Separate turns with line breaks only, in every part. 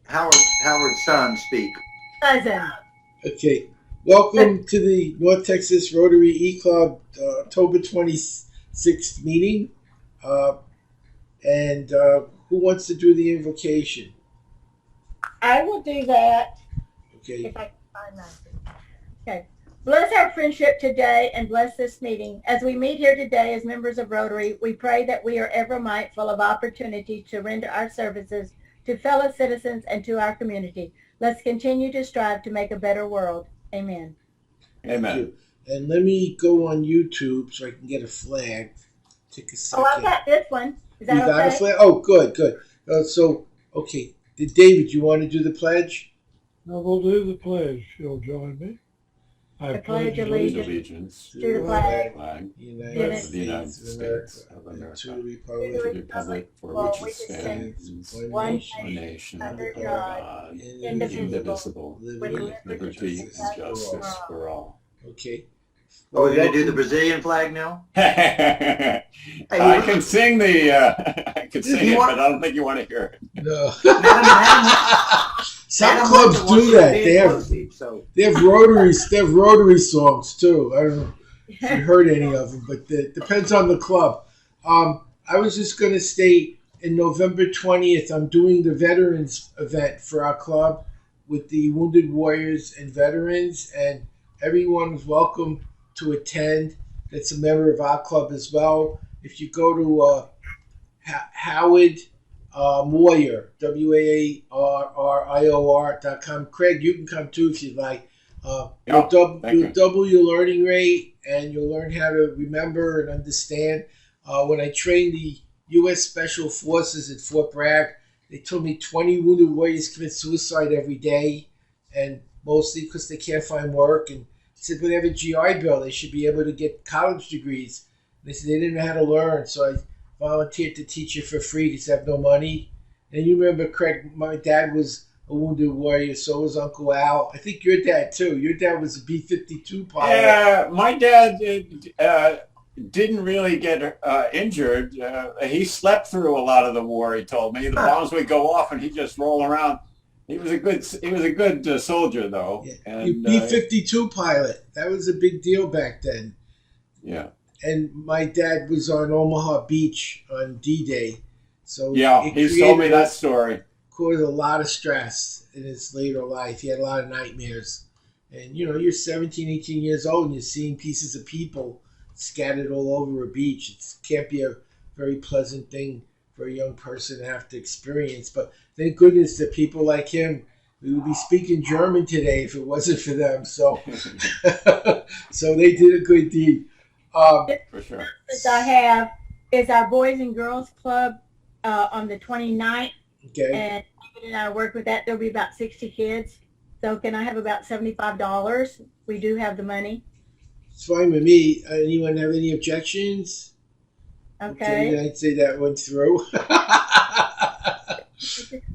Howard's son speak.
Cousin.
Okay. Welcome to the North Texas Rotary E Club October 26th meeting. Uh, and who wants to do the invocation?
I will do that
Okay.
if I can find that. Okay. Bless our friendship today and bless this meeting. As we meet here today as members of Rotary, we pray that we are ever mindful of opportunity to render our services to fellow citizens and to our community. Let's continue to strive to make a better world. Amen.
Amen. And let me go on YouTube so I can get a flag. Take a second.
Oh, I've got this one. Is that
you got
okay?
a flag? Oh, good. Okay. David, you want to do the pledge?
Now we'll do the pledge. You'll join me.
I pledge allegiance
to
the flag
of
the
United States of
and
America,
to the
to the republic for which it stands,
one
one nation,
under
under
God,
God,
indivisible,
indivisible,
with
liberty and justice for all.
Okay.
Are we going to do the Brazilian flag now?
I can sing I can sing it, but I don't think you want to hear it.
No.
Madam
Some clubs do that. They have Rotary songs too. I don't know if you heard any of them, but it depends on the club. I was just going to state in November 20th, I'm doing the veterans event for our club with the Wounded Warriors and veterans, and everyone's welcome to attend. That's a member of our club as well. If you go to Howard Moyer, WARRIOR.com. Craig, you can come too if you'd like. You'll double your learning rate, and you'll learn how to remember and understand. When I trained the U.S. Special Forces at Fort Bragg, they told me 20 wounded warriors commit suicide every day, and mostly because they can't find work. And said when they have a GI Bill, they should be able to get college degrees. And they said they didn't know how to learn, so I volunteered to teach it for free because I have no money. And you remember, Craig, my dad was a wounded warrior, so was Uncle Al. I think your dad, too. Your dad was a B-52 pilot.
Yeah, my dad didn't really get injured. He slept through a lot of the war, he told me. The bombs would go off, and he'd just roll around. He was a good soldier, though.
Yeah.
And
B-52 pilot. That was a big deal back then.
Yeah.
And my dad was on Omaha Beach on D-Day. So
yeah, he told me that story.
Caused a lot of stress in his later life. He had a lot of nightmares. And, you're 17, 18 years old, and you're seeing pieces of people scattered all over a beach. It can't be a very pleasant thing for a young person to have to experience. But thank goodness that people like him, we would be speaking German today if it wasn't for them. So, so they did a good deed.
For sure.
I have is our Boys and Girls Club on the 29th.
Okay.
And David and I work with that. There'll be about 60 kids. So can I have about $75? We do have the money.
It's fine with me. Anyone have any objections?
Okay.
I'd say that went through.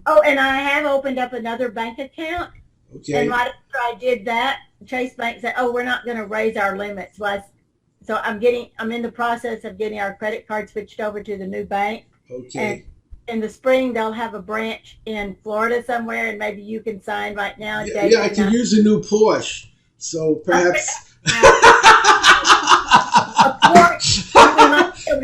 Oh, and I have opened up another bank account.
Okay.
And right after I did that, Chase Bank said, "Oh, we're not going to raise our limits." So I'm in the process of getting our credit card switched over to the new bank.
Okay.
And in the spring, they'll have a branch in Florida somewhere, and maybe you can sign right now.
Yeah, I can use a new Porsche. So perhaps.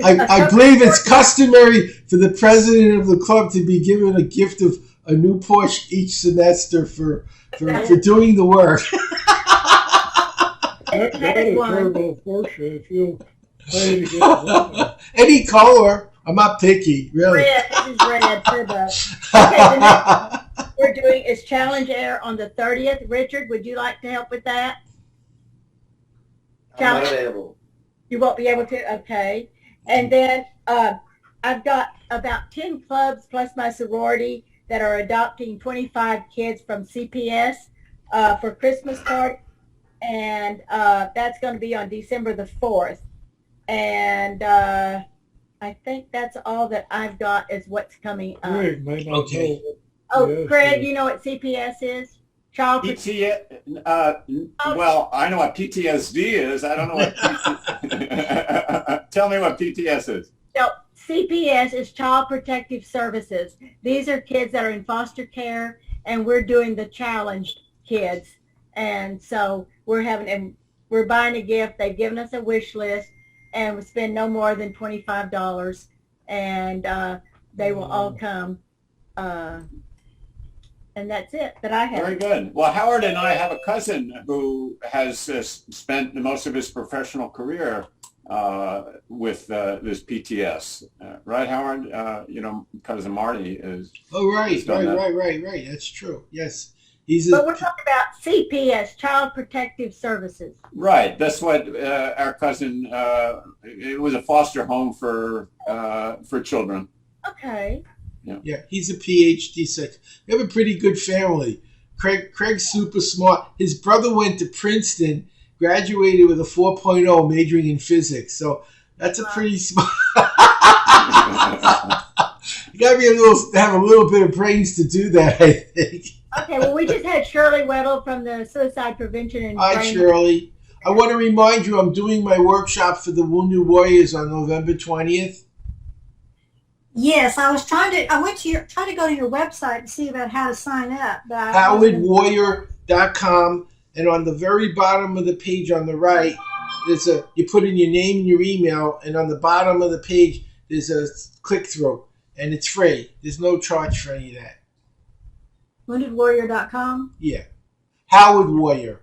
I believe it's customary for the president of the club to be given a gift of a new Porsche each semester for doing the work.
That is turbo Porsche if you'll pay to get one.
Any color. I'm not picky, really.
Red. This is red turbo. Okay, the next we're doing is Challenge Air on the 30th. Richard, would you like to help with that?
I'm not available.
You won't be able to? Okay. And then I've got about 10 clubs plus my sorority that are adopting 25 kids from CPS for Christmas party. And that's going to be on December the 4th. And I think that's all that I've got is what's coming up.
Craig may not
Okay.
Oh, Craig, you know what CPS is? Child
well, I know what PTSD is. I don't know what Tell me what PTS is.
No, CPS is Child Protective Services. These are kids that are in foster care, and we're doing the challenged kids. And so we're buying a gift. They've given us a wish list, and we spend no more than $25, and they will all come. And that's it that I have.
Very good. Well, Howard and I have a cousin who has spent most of his professional career with this PTS. Right, Howard? Cousin Marty is.
Oh, right. That's true. Yes.
But we're talking about CPS, Child Protective Services.
Right. That's what our cousin, it was a foster home for children.
Okay.
Yeah, he's a PhD. So we have a pretty good family. Craig's super smart. His brother went to Princeton, graduated with a 4.0, majoring in physics. So that's a pretty smart. You got to have a little bit of brains to do that, I think.
Okay, well, we just had Shirley Weddle from the Suicide Prevention and
Hi, Shirley. I want to remind you I'm doing my workshop for the Wounded Warriors on November 20th.
Yes, I went to try to go to your website and see about how to sign up.
HowardWarrior.com, and on the very bottom of the page on the right, you put in your name and your email, and on the bottom of the page there's a click through, and it's free. There's no charge for any of that.
WoundedWarrior.com?
Yeah. Howard Warrior.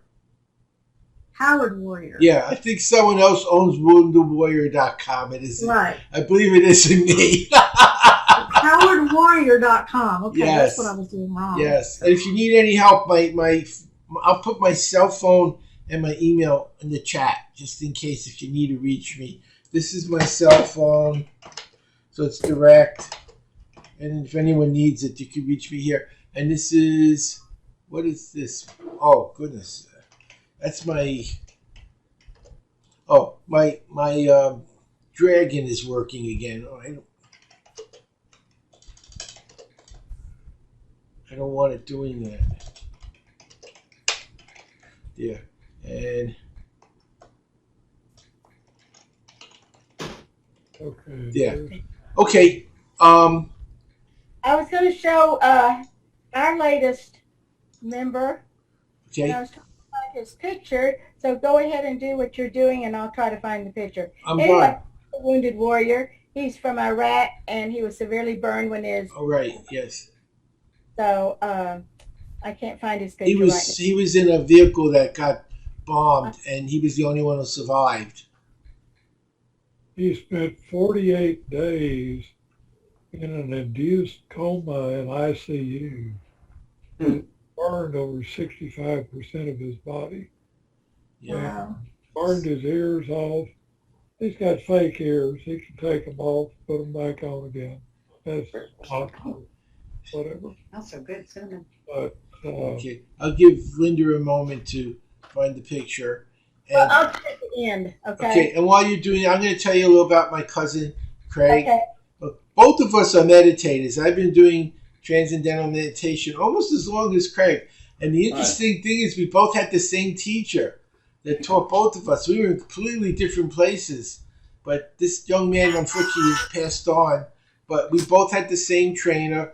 Howard Warrior.
Yeah, I think someone else owns WoundedWarrior.com. It isn't.
Right.
I believe it isn't me.
HowardWarrior.com. Okay,
Yes.
That's what I was doing wrong.
Yes. And if you need any help, I'll put my cell phone and my email in the chat, just in case if you need to reach me. This is my cell phone, so it's direct. And if anyone needs it, you can reach me here. And this is, what is this? Oh, goodness. That's my dragon is working again. Oh, I don't want it doing that. Yeah, and
Okay.
yeah, okay.
I was going to show our latest member. And I
Okay,
was trying to find his picture. So go ahead and do what you're doing, and I'll try to find the picture.
I'm
Anyway,
fine.
the Wounded Warrior. He's from Iraq, and he was severely burned when his.
All right, yes.
So I can't find his picture
He was in a vehicle that got bombed, and he was the only one who survived.
He spent 48 days in an induced coma in ICU. It burned over 65% of his body.
Yeah.
Wow.
Burned his ears off. He's got fake ears. He can take them off, put them back on again. That's optional, whatever.
Also good cinnamon.
But
Okay, I'll give Linda a moment to find the picture.
Well,
And,
I'll take the end. Okay.
okay, and while you're doing it, I'm going to tell you a little about my cousin Craig.
Okay.
Both of us are meditators. I've been doing transcendental meditation almost as long as Craig. And the interesting thing is we both had the same teacher that taught both of us. We were in completely different places. But this young man, unfortunately, passed on. But we both had the same trainer.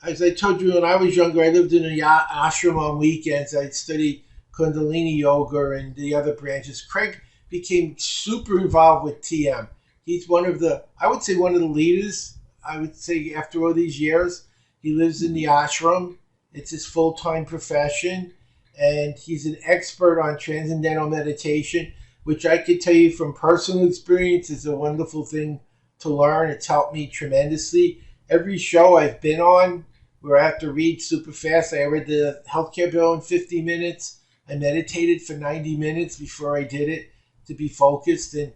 As I told you, when I was younger, I lived in an ashram on weekends. I studied Kundalini Yoga and the other branches. Craig became super involved with TM. He's one of the leaders, I would say, after all these years. He lives in the ashram. It's his full-time profession. And he's an expert on transcendental meditation, which I could tell you from personal experience is a wonderful thing to learn. It's helped me tremendously. Every show I've been on where I have to read super fast, I read the healthcare bill in 50 minutes. I meditated for 90 minutes before I did it to be focused and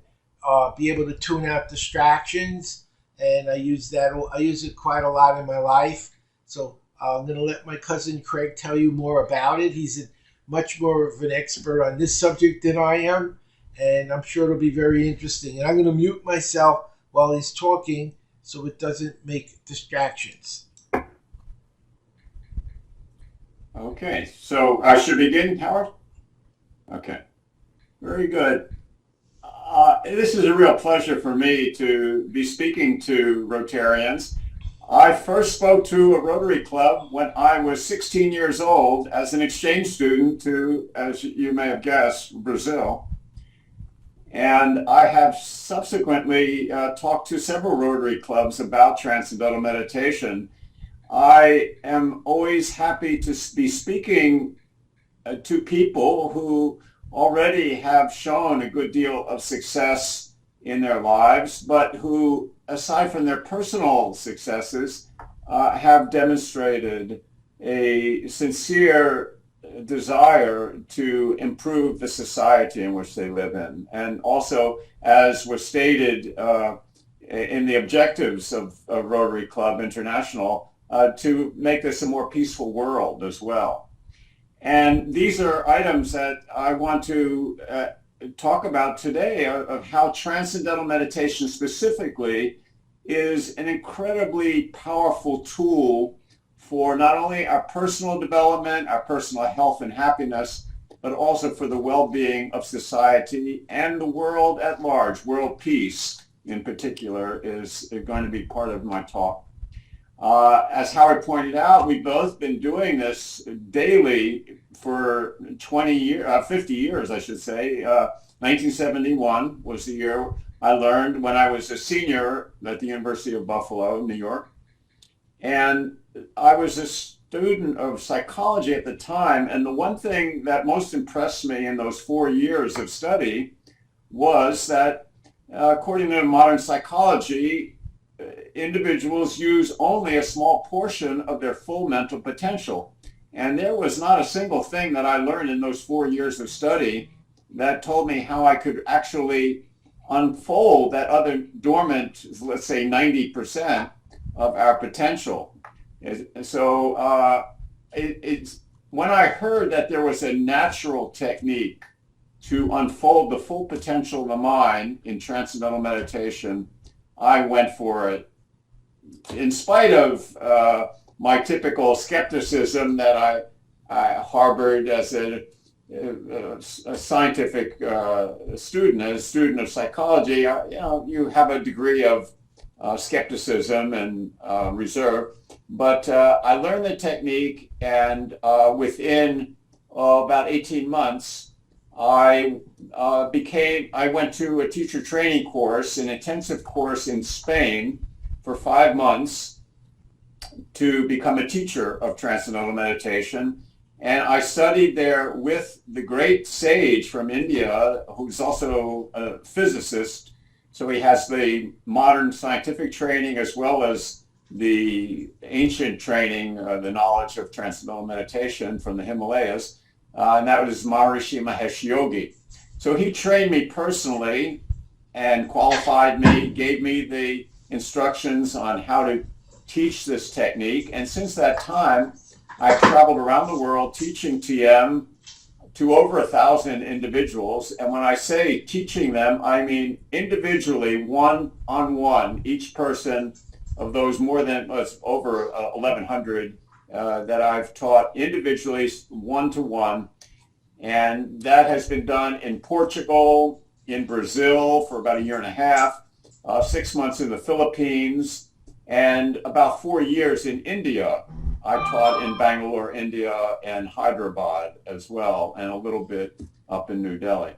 be able to tune out distractions. And I use it quite a lot in my life. So I'm going to let my cousin Craig tell you more about it. He's much more of an expert on this subject than I am. And I'm sure it'll be very interesting. And I'm going to mute myself while he's talking so it doesn't make distractions.
Okay, so I should begin, Howard? Okay, very good. This is a real pleasure for me to be speaking to Rotarians. I first spoke to a Rotary Club when I was 16 years old as an exchange student to, as you may have guessed, Brazil. And I have subsequently talked to several Rotary Clubs about Transcendental Meditation. I am always happy to be speaking to people who already have shown a good deal of success in their lives, but who, aside from their personal successes, have demonstrated a sincere desire to improve the society in which they live in. And also, as was stated in the objectives of Rotary Club International, to make this a more peaceful world as well. And these are items that I want to talk about today of how transcendental meditation specifically is an incredibly powerful tool for not only our personal development, our personal health and happiness, but also for the well-being of society and the world at large. World peace in particular is going to be part of my talk. As Howard pointed out, we've both been doing this daily for 50 years, I should say. 1971 was the year I learned when I was a senior at the University of Buffalo, New York. And I was a student of psychology at the time. And the one thing that most impressed me in those 4 years of study was that, according to modern psychology, individuals use only a small portion of their full mental potential. And there was not a single thing that I learned in those 4 years of study that told me how I could actually unfold that other dormant, let's say 90% of our potential. So it's when I heard that there was a natural technique to unfold the full potential of the mind in transcendental meditation, I went for it. In spite of my typical skepticism that I harbored as a scientific student, as a student of psychology, you have a degree of skepticism and reserve. But I learned the technique, and within about 18 months, I went to a teacher training course, an intensive course in Spain for 5 months to become a teacher of transcendental meditation. And I studied there with the great sage from India, who's also a physicist. So he has the modern scientific training as well as the ancient training, the knowledge of transcendental meditation from the Himalayas. And that was Maharishi Mahesh Yogi. So he trained me personally and qualified me, gave me the instructions on how to teach this technique. And since that time, I've traveled around the world teaching TM to over 1,000 individuals. And when I say teaching them, I mean individually, one-on-one, each person of those more than over 1,100 that I've taught individually, one-to-one. And that has been done in Portugal, in Brazil for about 1.5 years, 6 months in the Philippines, and about 4 years in India. I taught in Bangalore, India, and Hyderabad as well, and a little bit up in New Delhi.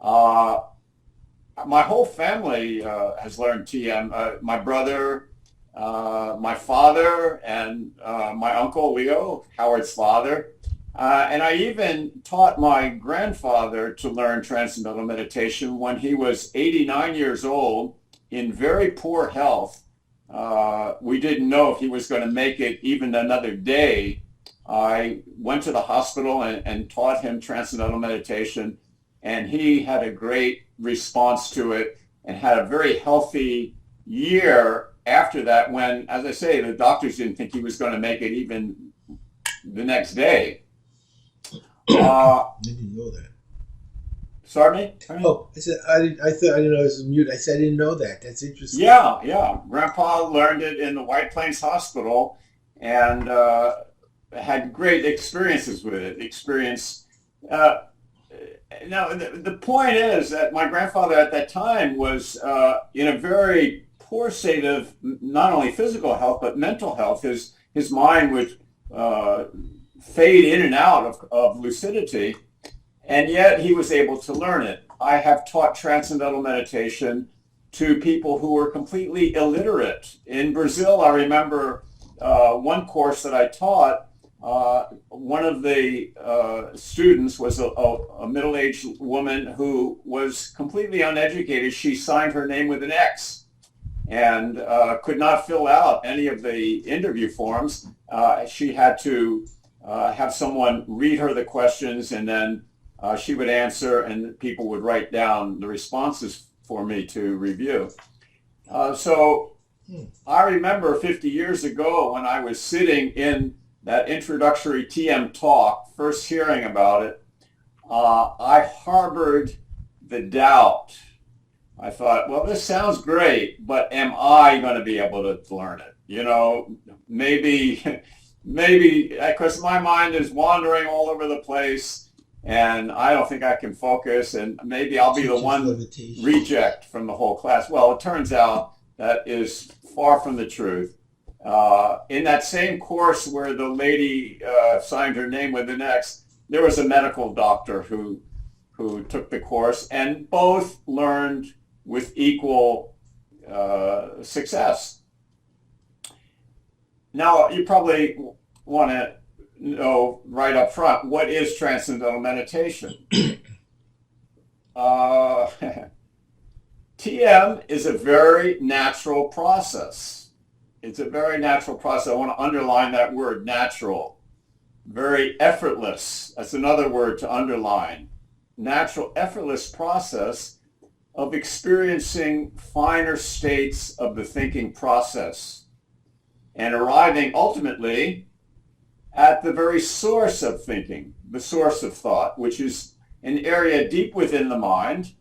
My whole family has learned TM. My brother, my father, and my uncle Leo, Howard's father. And I even taught my grandfather to learn transcendental meditation when he was 89 years old in very poor health. We didn't know if he was going to make it even another day. I went to the hospital and taught him transcendental meditation, and he had a great response to it and had a very healthy year after that when, as I say, the doctors didn't think he was going to make it even the next day.
I didn't know that.
Sorry?
Oh, I said I didn't know it was mute. I said I didn't know that. That's interesting.
Yeah. Grandpa learned it in the White Plains Hospital and had great experiences with it. Now, the point is that my grandfather at that time was in a very poor state of not only physical health, but mental health. His mind would fade in and out of lucidity, and yet he was able to learn it. I have taught transcendental meditation to people who were completely illiterate. In Brazil, I remember one course that I taught, one of the students was a middle-aged woman who was completely uneducated. She signed her name with an X and could not fill out any of the interview forms. She had to have someone read her the questions, and then she would answer, and people would write down the responses for me to review. So I remember 50 years ago when I was sitting in that introductory TM talk, first hearing about it, I harbored the doubt. I thought, well, this sounds great, but am I going to be able to learn it? You know, maybe, because my mind is wandering all over the place, and I don't think I can focus, and maybe I'll be the one reject from the whole class. Well, it turns out that is far from the truth. In that same course where the lady signed her name with an X, there was a medical doctor who took the course, and both learned with equal success. Now, you probably want to know right up front, what is transcendental meditation? TM is a very natural process. It's a very natural process. I want to underline that word, natural. Very effortless. That's another word to underline. Natural, effortless process of experiencing finer states of the thinking process and arriving ultimately at the very source of thinking, the source of thought, which is an area deep within the mind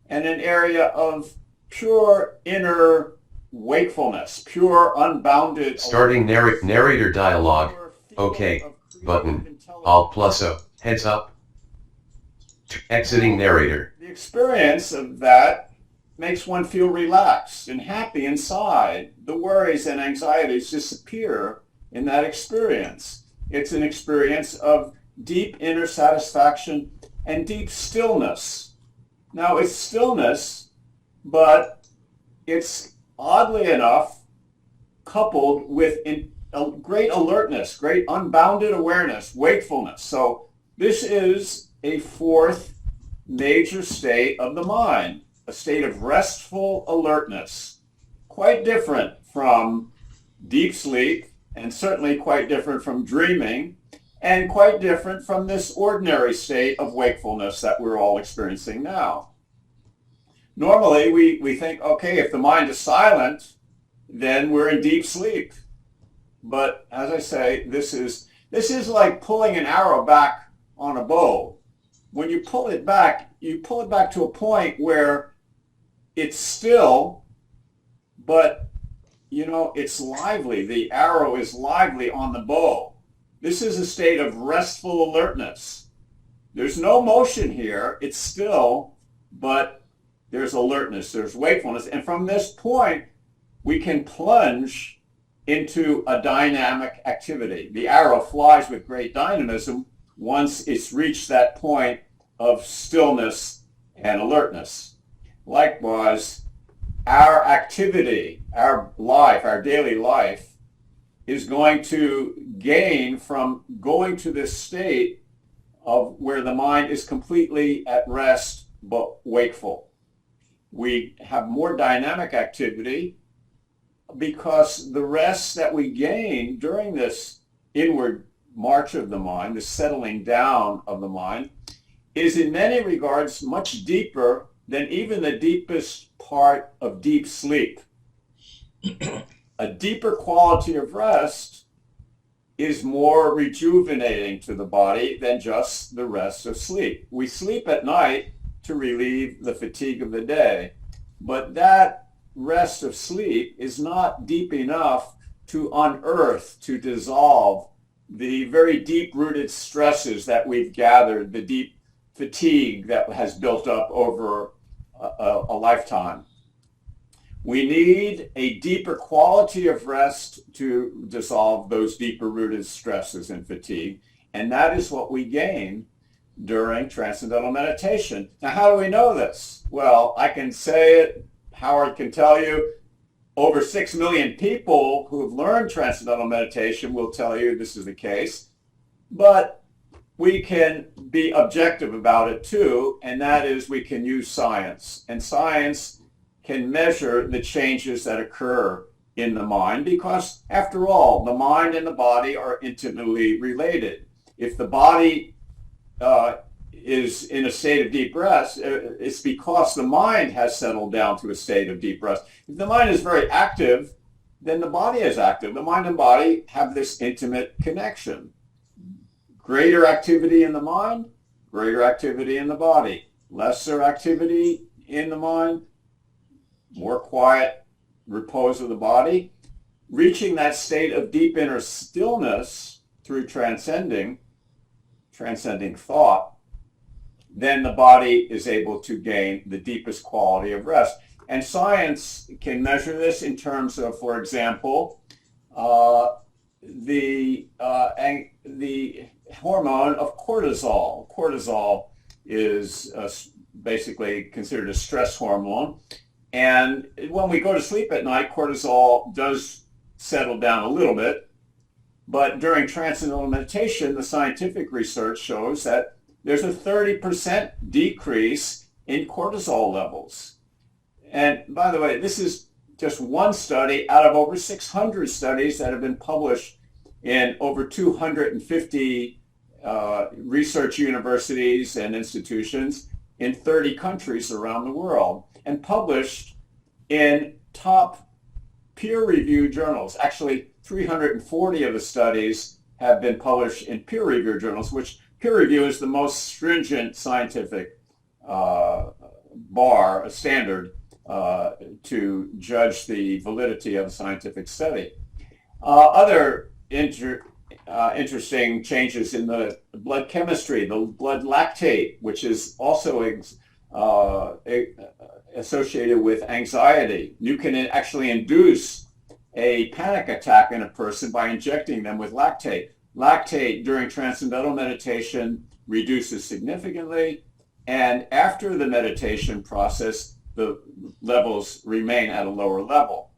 and an area of pure inner wakefulness, pure unbounded.
Starting narrator dialogue. Okay. Button. Alt plus O. Heads up. Exiting narrator.
The experience of that makes one feel relaxed and happy inside. The worries and anxieties disappear in that experience. It's an experience of deep inner satisfaction and deep stillness. Now, it's stillness, but it's oddly enough coupled with great alertness, great unbounded awareness, wakefulness. So this is a fourth major state of the mind, a state of restful alertness, quite different from deep sleep, and certainly quite different from dreaming, and quite different from this ordinary state of wakefulness that we're all experiencing now. Normally, we think, okay, if the mind is silent, then we're in deep sleep. But as I say, this is like pulling an arrow back on a bow. When you pull it back to a point where it's still, but it's lively. The arrow is lively on the bow. This is a state of restful alertness. There's no motion here. It's still, but there's alertness, there's wakefulness. And from this point, we can plunge into a dynamic activity. The arrow flies with great dynamism once it's reached that point of stillness and alertness. Likewise, our activity, our life, our daily life, is going to gain from going to this state of where the mind is completely at rest but wakeful. We have more dynamic activity because the rest that we gain during this inward march of the mind, the settling down of the mind, is in many regards much deeper than even the deepest part of deep sleep. A deeper quality of rest is more rejuvenating to the body than just the rest of sleep. We sleep at night to relieve the fatigue of the day, but that rest of sleep is not deep enough to unearth, to dissolve the very deep-rooted stresses that we've gathered, the deep fatigue that has built up over a lifetime. We need a deeper quality of rest to dissolve those deeper rooted stresses and fatigue. And that is what we gain during transcendental meditation. Now, how do we know this? Well, I can say it, Howard can tell you, over 6 million people who have learned transcendental meditation will tell you this is the case. But we can be objective about it too, and that is we can use science. And science can measure the changes that occur in the mind because, after all, the mind and the body are intimately related. If the body is in a state of deep rest, it's because the mind has settled down to a state of deep rest. If the mind is very active, then the body is active. The mind and body have this intimate connection. Greater activity in the mind, greater activity in the body. Lesser activity in the mind, more quiet repose of the body. Reaching that state of deep inner stillness through transcending thought, then the body is able to gain the deepest quality of rest. And science can measure this in terms of, for example, the hormone of cortisol. Cortisol is basically considered a stress hormone. And when we go to sleep at night, cortisol does settle down a little bit. But during transcendental meditation, the scientific research shows that there's a 30% decrease in cortisol levels. And by the way, this is just one study out of over 600 studies that have been published in over 250 research universities and institutions in 30 countries around the world, and published in top peer-reviewed journals. Actually, 340 of the studies have been published in peer-reviewed journals, which peer review is the most stringent scientific bar, a standard, to judge the validity of a scientific study. Other interesting changes in the blood chemistry, the blood lactate, which is also associated with anxiety. You can actually induce a panic attack in a person by injecting them with lactate. Lactate during transcendental meditation reduces significantly, and after the meditation process, the levels remain at a lower level.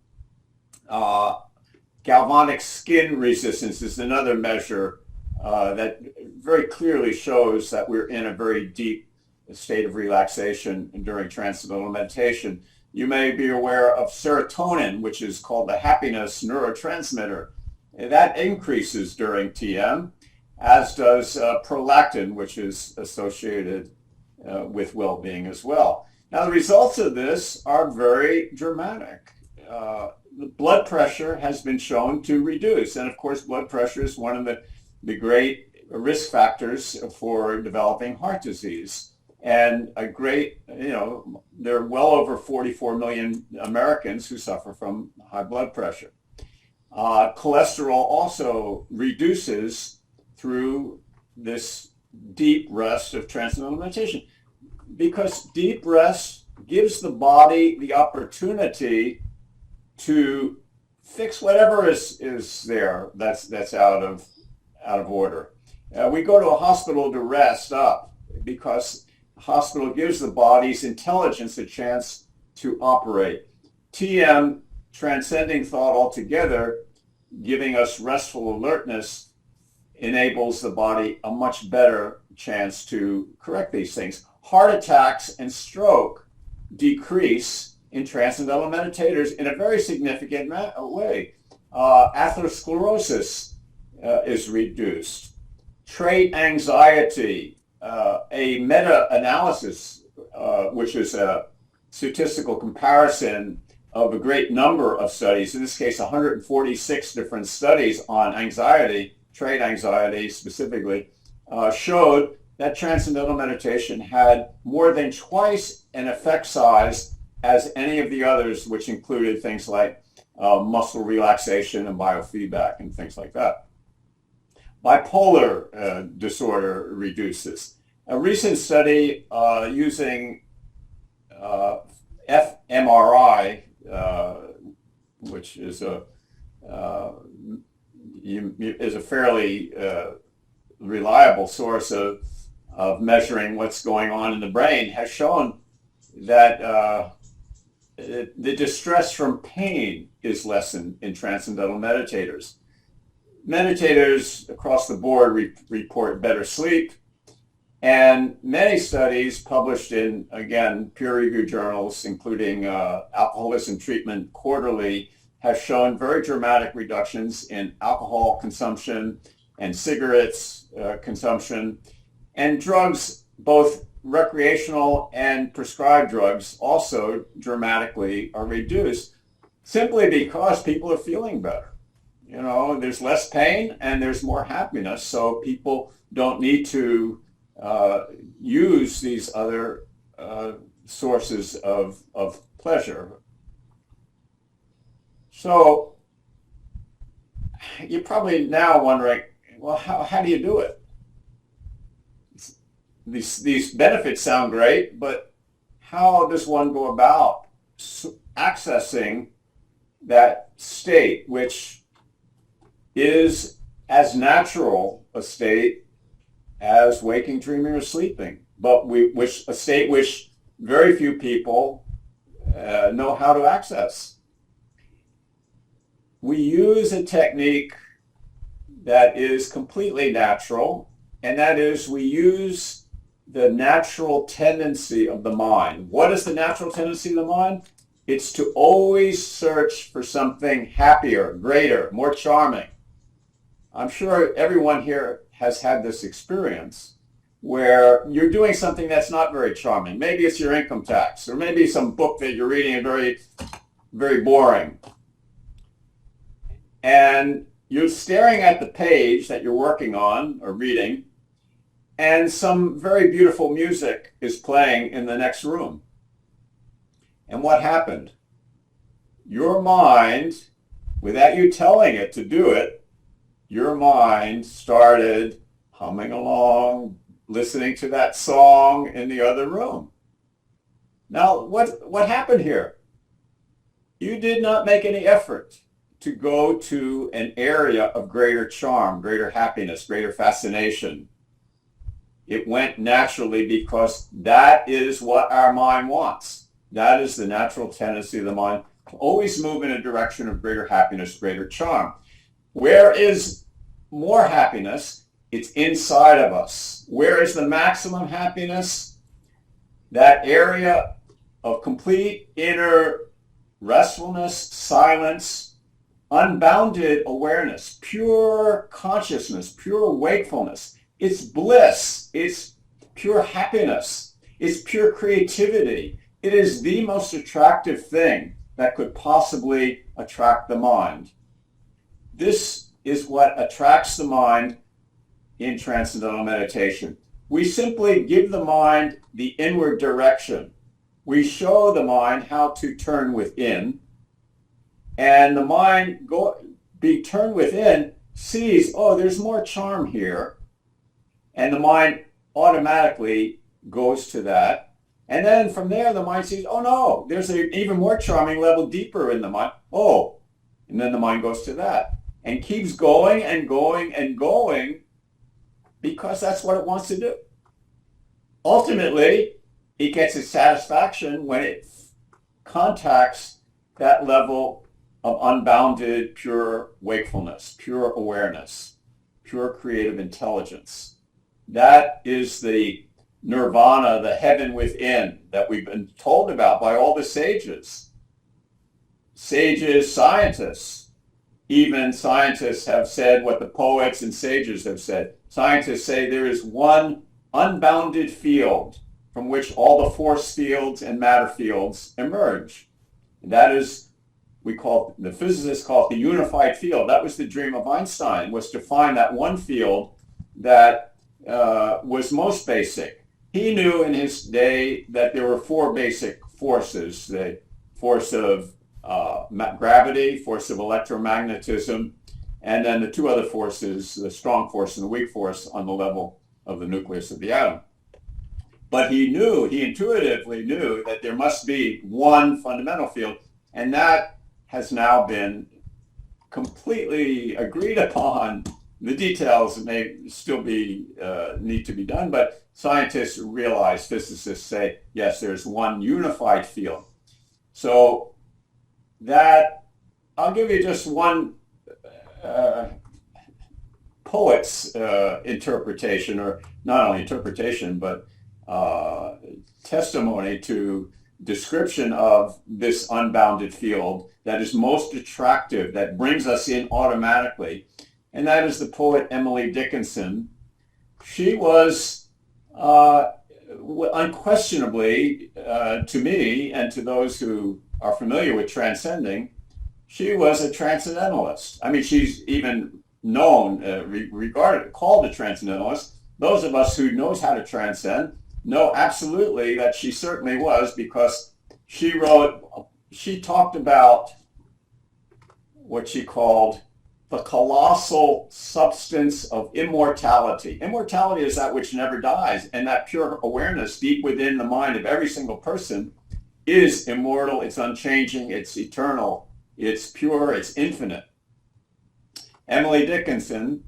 Galvanic skin resistance is another measure that very clearly shows that we're in a very deep state of relaxation during transcendental meditation. You may be aware of serotonin, which is called the happiness neurotransmitter. That increases during TM, as does prolactin, which is associated with well-being as well. Now, the results of this are very dramatic. The blood pressure has been shown to reduce. And of course, blood pressure is one of the great risk factors for developing heart disease. And there are well over 44 million Americans who suffer from high blood pressure. Cholesterol also reduces through this deep rest of transcendental meditation, because deep rest gives the body the opportunity to fix whatever is there that's out of order. We go to a hospital to rest up because the hospital gives the body's intelligence a chance to operate. TM, transcending thought altogether, giving us restful alertness, enables the body a much better chance to correct these things. Heart attacks and stroke decrease in transcendental meditators in a very significant way. Atherosclerosis is reduced. Trait anxiety, a meta-analysis, which is a statistical comparison of a great number of studies, in this case 146 different studies on anxiety, trait anxiety specifically, showed that transcendental meditation had more than twice an effect size as any of the others, which included things like muscle relaxation and biofeedback and things like that. Bipolar disorder reduces. A recent study using fMRI, which is a fairly reliable source of measuring what's going on in the brain, has shown that the distress from pain is lessened in transcendental meditators. Meditators across the board report better sleep, and many studies published in, again, peer-reviewed journals, including Alcoholism Treatment Quarterly, have shown very dramatic reductions in alcohol consumption and cigarettes consumption, and drugs, both recreational and prescribed drugs, also dramatically are reduced simply because people are feeling better. You know, there's less pain and there's more happiness, so people don't need to use these other sources of pleasure. So you're probably now wondering, well, how do you do it? These benefits sound great, but how does one go about accessing that state, which is as natural a state as waking, dreaming, or sleeping, but a state which very few people know how to access? We use a technique that is completely natural, and that is we use the natural tendency of the mind. What is the natural tendency of the mind? It's to always search for something happier, greater, more charming. I'm sure everyone here has had this experience where you're doing something that's not very charming. Maybe it's your income tax, or maybe some book that you're reading is very, very boring. And you're staring at the page that you're working on or reading, and some very beautiful music is playing in the next room. And what happened? Your mind, without you telling it to do it, your mind started humming along, listening to that song in the other room. Now, what happened here? You did not make any effort to go to an area of greater charm, greater happiness, greater fascination. It went naturally because that is what our mind wants. That is the natural tendency of the mind, to always move in a direction of greater happiness, greater charm. Where is more happiness? It's inside of us. Where is the maximum happiness? That area of complete inner restfulness, silence, unbounded awareness, pure consciousness, pure wakefulness. It's bliss. It's pure happiness. It's pure creativity. It is the most attractive thing that could possibly attract the mind. This is what attracts the mind in transcendental meditation. We simply give the mind the inward direction. We show the mind how to turn within, and the mind being turned within sees, oh, there's more charm here, and the mind automatically goes to that. And then from there, the mind sees, oh no, there's an even more charming level deeper in the mind. Oh, and then the mind goes to that and keeps going and going and going because that's what it wants to do. Ultimately, it gets its satisfaction when it contacts that level of unbounded, pure wakefulness, pure awareness, pure creative intelligence. That is the nirvana, the heaven within that we've been told about by all the sages. Sages, scientists, even scientists have said what the poets and sages have said. Scientists say there is one unbounded field from which all the force fields and matter fields emerge. And that is, the physicists call it the unified field. That was the dream of Einstein, was to find that one field that was most basic. He knew in his day that there were four basic forces: the force of gravity, force of electromagnetism, and then the two other forces, the strong force and the weak force on the level of the nucleus of the atom. But he intuitively knew that there must be one fundamental field, and that has now been completely agreed upon. The details may still be need to be done, but scientists realize, physicists say, yes, there's one unified field. So that, I'll give you just one poet's interpretation, or not only interpretation, but testimony to description of this unbounded field that is most attractive, that brings us in automatically. And that is the poet Emily Dickinson. She was unquestionably, to me and to those who are familiar with transcending, she was a transcendentalist. I mean, she's even known, regarded, called a transcendentalist. Those of us who knows how to transcend know absolutely that she certainly was, because she talked about what she called the colossal substance of immortality. Immortality is that which never dies, and that pure awareness deep within the mind of every single person is immortal, it's unchanging, it's eternal, it's pure, it's infinite. Emily Dickinson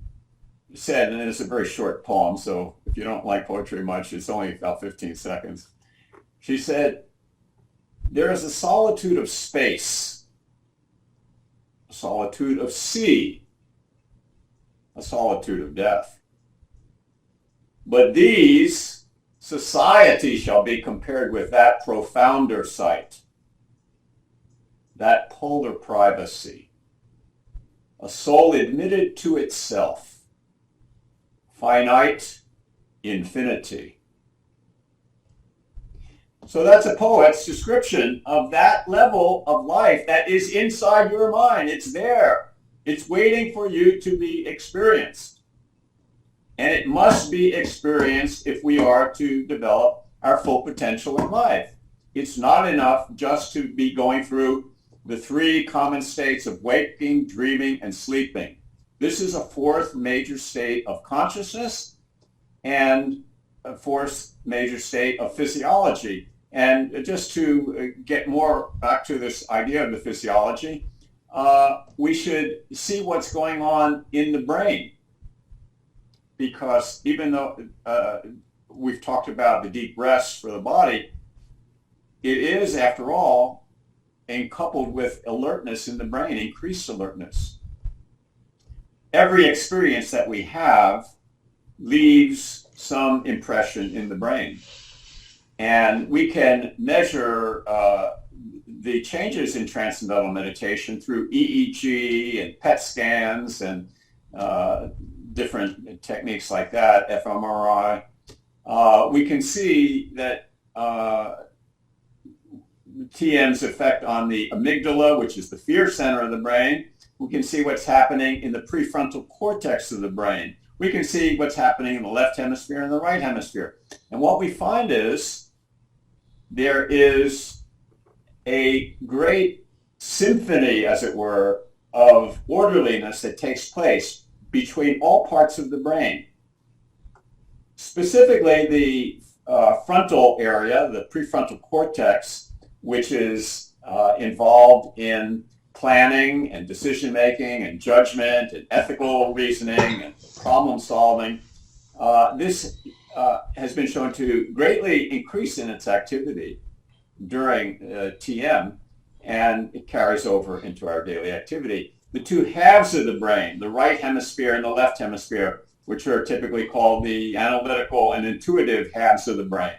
said, and it's a very short poem, so if you don't like poetry much, it's only about 15 seconds. She said, there is a solitude of space, a solitude of sea, a solitude of death. But these, society shall be compared with that profounder sight, that polar privacy, a soul admitted to itself, finite infinity. So that's a poet's description of that level of life that is inside your mind. It's there. It's waiting for you to be experienced. And it must be experienced if we are to develop our full potential in life. It's not enough just to be going through the three common states of waking, dreaming, and sleeping. This is a fourth major state of consciousness and a fourth major state of physiology. And just to get more back to this idea of the physiology, we should see what's going on in the brain. Because even though we've talked about the deep rest for the body, it is, after all, and coupled with alertness in the brain, increased alertness. Every experience that we have leaves some impression in the brain. And we can measure the changes in transcendental meditation through EEG and PET scans and different techniques like that, fMRI. We can see that TM's effect on the amygdala, which is the fear center of the brain. We can see what's happening in the prefrontal cortex of the brain. We can see what's happening in the left hemisphere and the right hemisphere. And what we find is there is a great symphony, as it were, of orderliness that takes place between all parts of the brain. Specifically, the frontal area, the prefrontal cortex, which is involved in planning and decision-making and judgment and ethical reasoning and problem solving. This has been shown to greatly increase in its activity during TM, and it carries over into our daily activity. The two halves of the brain, the right hemisphere and the left hemisphere, which are typically called the analytical and intuitive halves of the brain,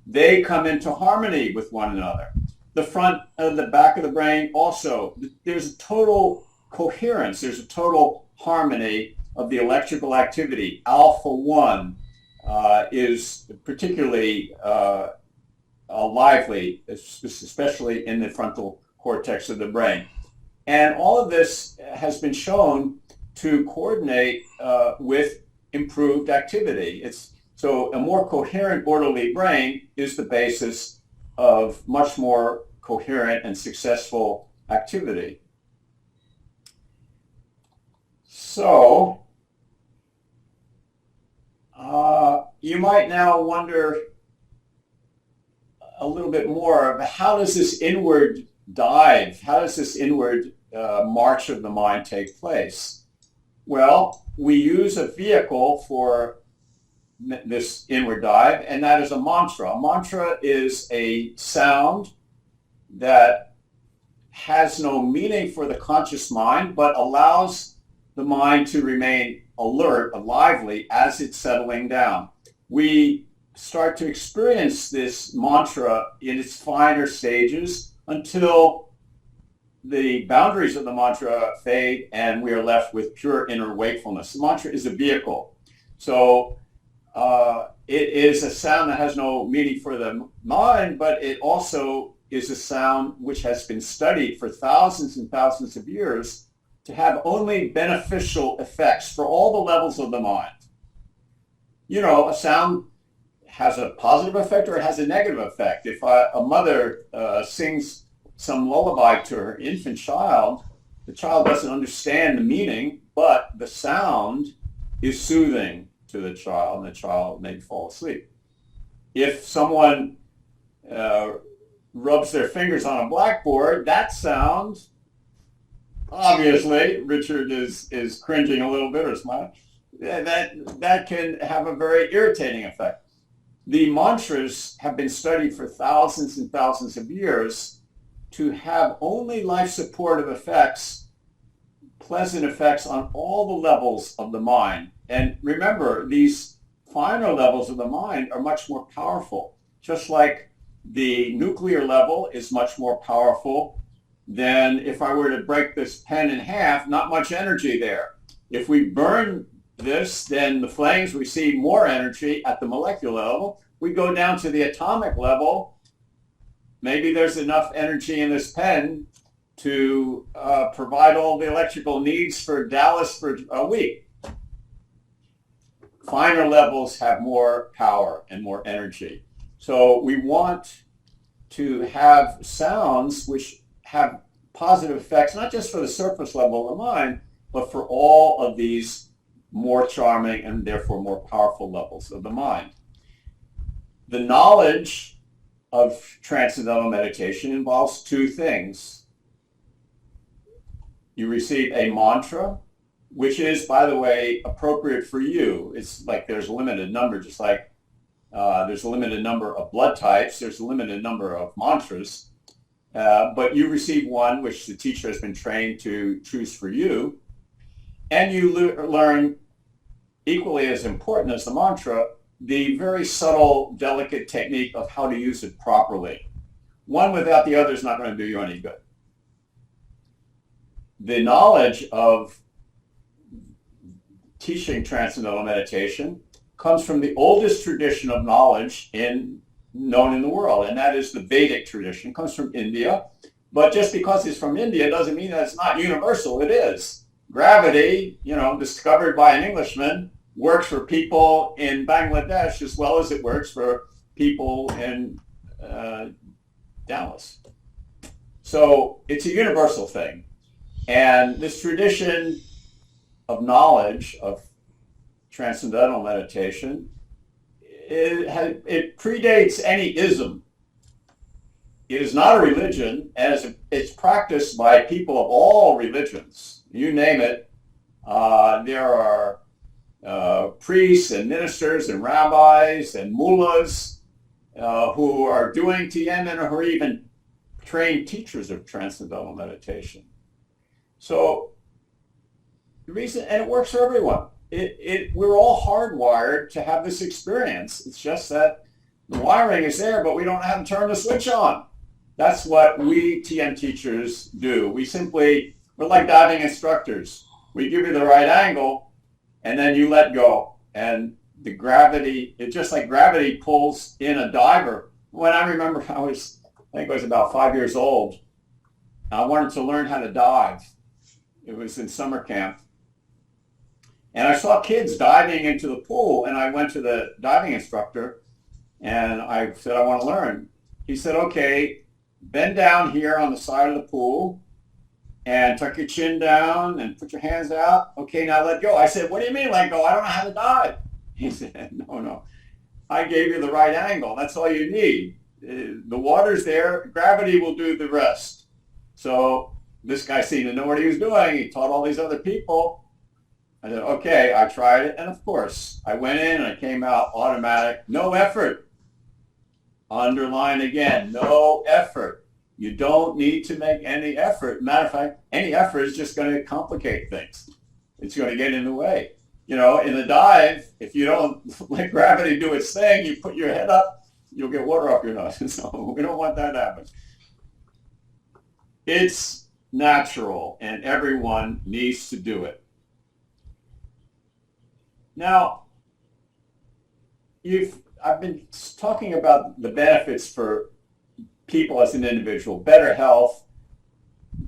they come into harmony with one another. The front and the back of the brain also, there's a total coherence, there's a total harmony of the electrical activity. Alpha 1 is particularly lively, especially in the frontal cortex of the brain. And all of this has been shown to coordinate with improved activity. So a more coherent, orderly brain is the basis of much more coherent and successful activity. So you might now wonder, a little bit more of how does this inward dive, how does this inward march of the mind take place? Well, we use a vehicle for this inward dive, and that is a mantra. A mantra is a sound that has no meaning for the conscious mind, but allows the mind to remain alert, lively, as it's settling down. We start to experience this mantra in its finer stages until the boundaries of the mantra fade and we are left with pure inner wakefulness. The mantra is a vehicle. So it is a sound that has no meaning for the mind, but it also is a sound which has been studied for thousands and thousands of years to have only beneficial effects for all the levels of the mind. You know, a sound has a positive effect or it has a negative effect. If a mother sings some lullaby to her infant child, the child doesn't understand the meaning, but the sound is soothing to the child, and the child may fall asleep. If someone rubs their fingers on a blackboard, that sound, obviously, Richard is cringing a little bit or smiling, that can have a very irritating effect. The mantras have been studied for thousands and thousands of years to have only life-supportive effects, pleasant effects on all the levels of the mind. And remember, these finer levels of the mind are much more powerful, just like the nuclear level is much more powerful than if I were to break this pen in half, not much energy there. If we burn this, then the flames receive more energy at the molecular level. We go down to the atomic level. Maybe there's enough energy in this pen to provide all the electrical needs for Dallas for a week. Finer levels have more power and more energy. So we want to have sounds which have positive effects, not just for the surface level of the mind, but for all of these more charming and therefore more powerful levels of the mind. The knowledge of transcendental meditation involves two things. You receive a mantra, which is, by the way, appropriate for you. It's like there's a limited number, just like there's a limited number of blood types, there's a limited number of mantras, but you receive one which the teacher has been trained to choose for you, and you learn, equally as important as the mantra, the very subtle, delicate technique of how to use it properly. One without the other is not going to do you any good. The knowledge of teaching transcendental meditation comes from the oldest tradition of knowledge known in the world, and that is the Vedic tradition. It comes from India, but just because it's from India doesn't mean that it's not universal. It is. Gravity, discovered by an Englishman, works for people in Bangladesh as well as it works for people in Dallas. So it's a universal thing. And this tradition of knowledge of transcendental meditation, it predates any ism. It is not a religion, and it's practiced by people of all religions. You name it. There are priests and ministers and rabbis and mullahs who are doing TM and who are even trained teachers of transcendental meditation. So the reason, and it works for everyone. We're all hardwired to have this experience. It's just that the wiring is there, but we don't know how to turn the switch on. That's what we TM teachers do. We're like diving instructors. We give you the right angle, and then you let go. And the gravity, it's just like gravity pulls in a diver. When I remember I think I was about 5 years old, I wanted to learn how to dive. It was in summer camp. And I saw kids diving into the pool, and I went to the diving instructor, and I said, I want to learn. He said, okay, bend down here on the side of the pool, and tuck your chin down, and put your hands out. Okay, now let go. I said, what do you mean let go? I don't know how to dive. He said, no. I gave you the right angle. That's all you need. the water's there, gravity will do the rest. So this guy seemed to know what he was doing. He taught all these other people. I said, okay, I tried it. And of course, I went in and I came out automatic, no effort. Underline again, no effort. You don't need to make any effort. Matter of fact, any effort is just going to complicate things. It's going to get in the way. You know, in the dive, if you don't let gravity do its thing, you put your head up, you'll get water up your nose. So we don't want that to happen. It's natural, and everyone needs to do it. Now, I've been talking about the benefits for people as an individual, better health,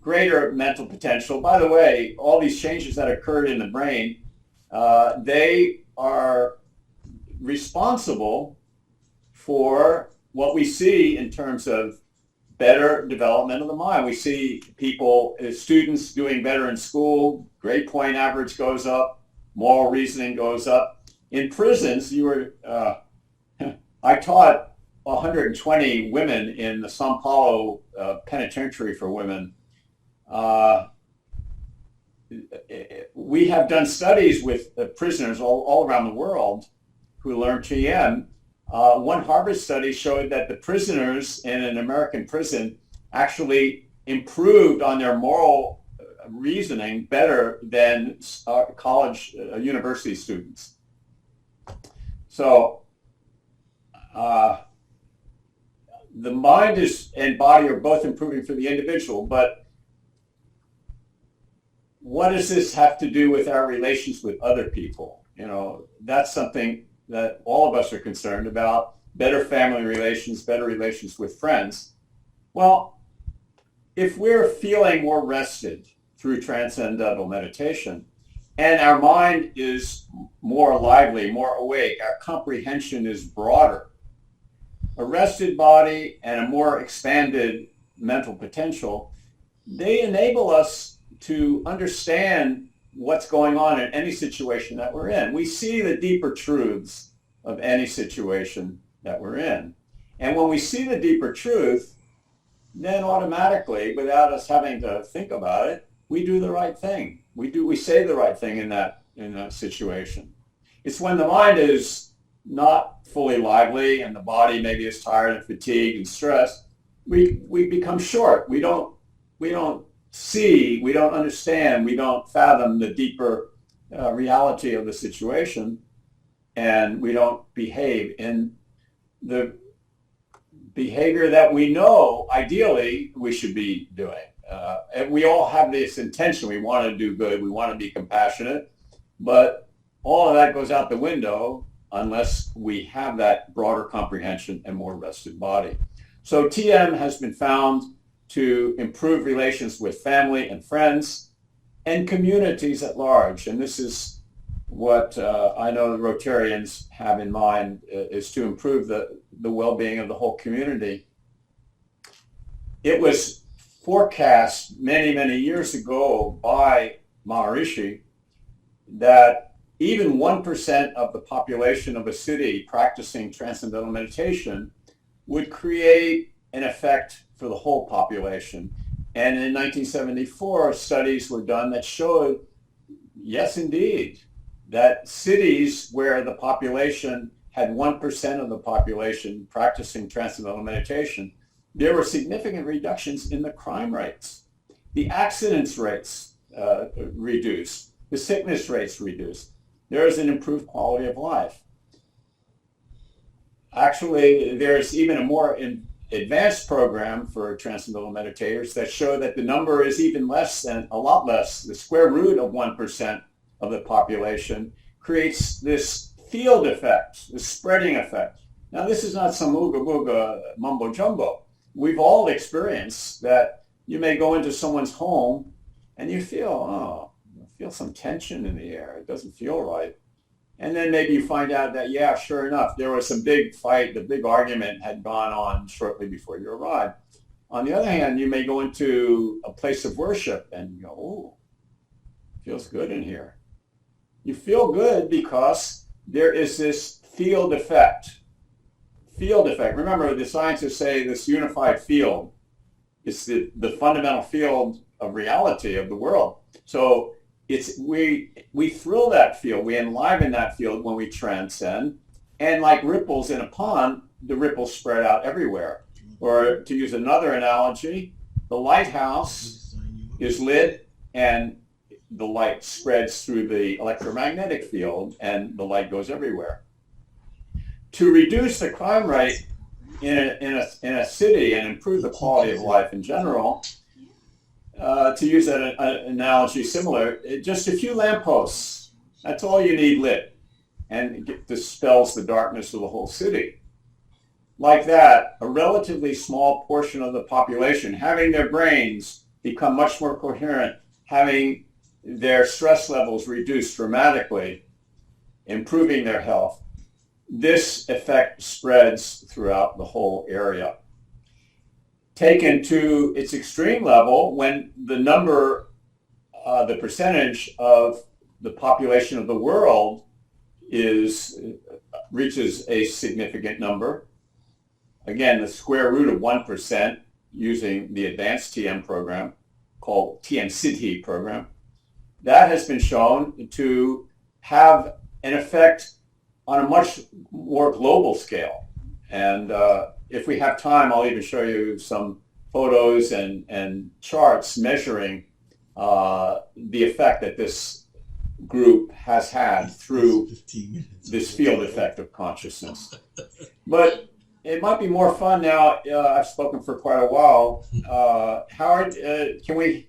greater mental potential. By the way, all these changes that occurred in the brain, they are responsible for what we see in terms of better development of the mind. We see people, students doing better in school, grade point average goes up, moral reasoning goes up. In prisons, I taught 120 women in the São Paulo penitentiary for women. We have done studies with prisoners all around the world who learn TM. One Harvard study showed that the prisoners in an American prison actually improved on their moral reasoning better than college, university students. So the mind and body are both improving for the individual, but what does this have to do with our relations with other people? You know, that's something that all of us are concerned about. Better family relations, better relations with friends. Well, if we're feeling more rested through transcendental meditation, and our mind is more lively, more awake, our comprehension is broader, a rested body and a more expanded mental potential, they enable us to understand what's going on in any situation that we're in. We see the deeper truths of any situation that we're in. And when we see the deeper truth, then automatically, without us having to think about it, we do the right thing. We say the right thing in that situation. It's when the mind is not fully lively and the body maybe is tired and fatigued and stressed, we become short. We don't see, we don't understand, we don't fathom the deeper reality of the situation, and we don't behave in the behavior that we know ideally we should be doing. And we all have this intention. We want to do good. We want to be compassionate. But all of that goes out the window unless we have that broader comprehension and more rested body. So TM has been found to improve relations with family and friends and communities at large. And this is what I know the Rotarians have in mind, is to improve the well-being of the whole community. It was forecast many, many years ago by Maharishi that even 1% of the population of a city practicing transcendental meditation would create an effect for the whole population. And in 1974, studies were done that showed, yes, indeed, that cities where the population had 1% of the population practicing transcendental meditation, there were significant reductions in the crime rates. The accidents rates reduced. The sickness rates reduced. There is an improved quality of life. Actually, there's even a more advanced program for transcendental meditators that show that the number is even less than, a lot less. The square root of 1% of the population creates this field effect, this spreading effect. Now, this is not some ooga booga mumbo jumbo. We've all experienced that. You may go into someone's home and you feel, I feel some tension in the air. It doesn't feel right. And then maybe you find out that, yeah, sure enough, there was some big fight, the big argument had gone on shortly before you arrived. On the other hand, you may go into a place of worship and you go, oh, feels good in here. You feel good because there is this field effect. field effect. Remember, the scientists say this unified field is the fundamental field of reality of the world. So we thrill that field, we enliven that field when we transcend, and like ripples in a pond, the ripples spread out everywhere. Or to use another analogy, the lighthouse is lit and the light spreads through the electromagnetic field and the light goes everywhere. To reduce the crime rate in a city and improve the quality of life in general, to use an analogy similar, just a few lampposts, that's all you need lit, and it dispels the darkness of the whole city. Like that, a relatively small portion of the population having their brains become much more coherent, having their stress levels reduced dramatically, improving their health, this effect spreads throughout the whole area. Taken to its extreme level, when the number, the percentage of the population of the world reaches a significant number, again, the square root of 1% using the advanced TM program called TM-CITI program, that has been shown to have an effect on a much more global scale. And if we have time, I'll even show you some photos and charts measuring the effect that this group has had through this field effect of consciousness. But it might be more fun now. I've spoken for quite a while. Howard, can we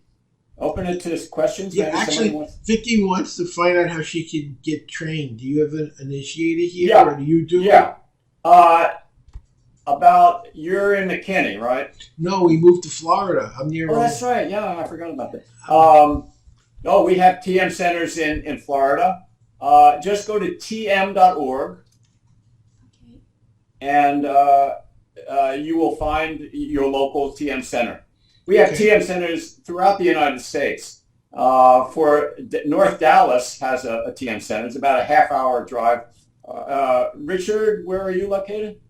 open it to questions?
Yeah, actually, Vicky wants to find out how she can get trained. Do you have an initiator here,
yeah.
Or do you do it?
Yeah. You're in McKinney, right?
No, we moved to Florida. I'm near.
Oh, that's right. Yeah, I forgot about that. We have TM centers in Florida. Just go to tm.org. And you will find your local TM center. We have TM centers throughout the United States. North Dallas has a TM center. It's about a half-hour drive. Richard, where are you located?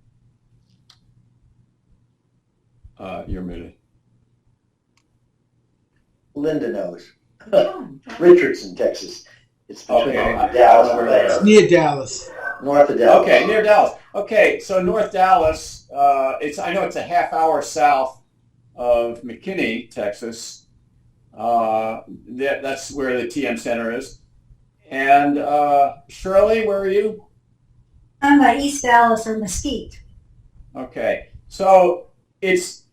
You're muted.
Linda knows. Richardson, Texas. It's between Dallas and
It's near Dallas.
North of Dallas.
Okay, near Dallas. Okay, so North Dallas, I know it's a half-hour south of McKinney, Texas. That's where the TM Center is. And Shirley, where are you?
I'm at East Dallas or Mesquite.
Okay, so it's,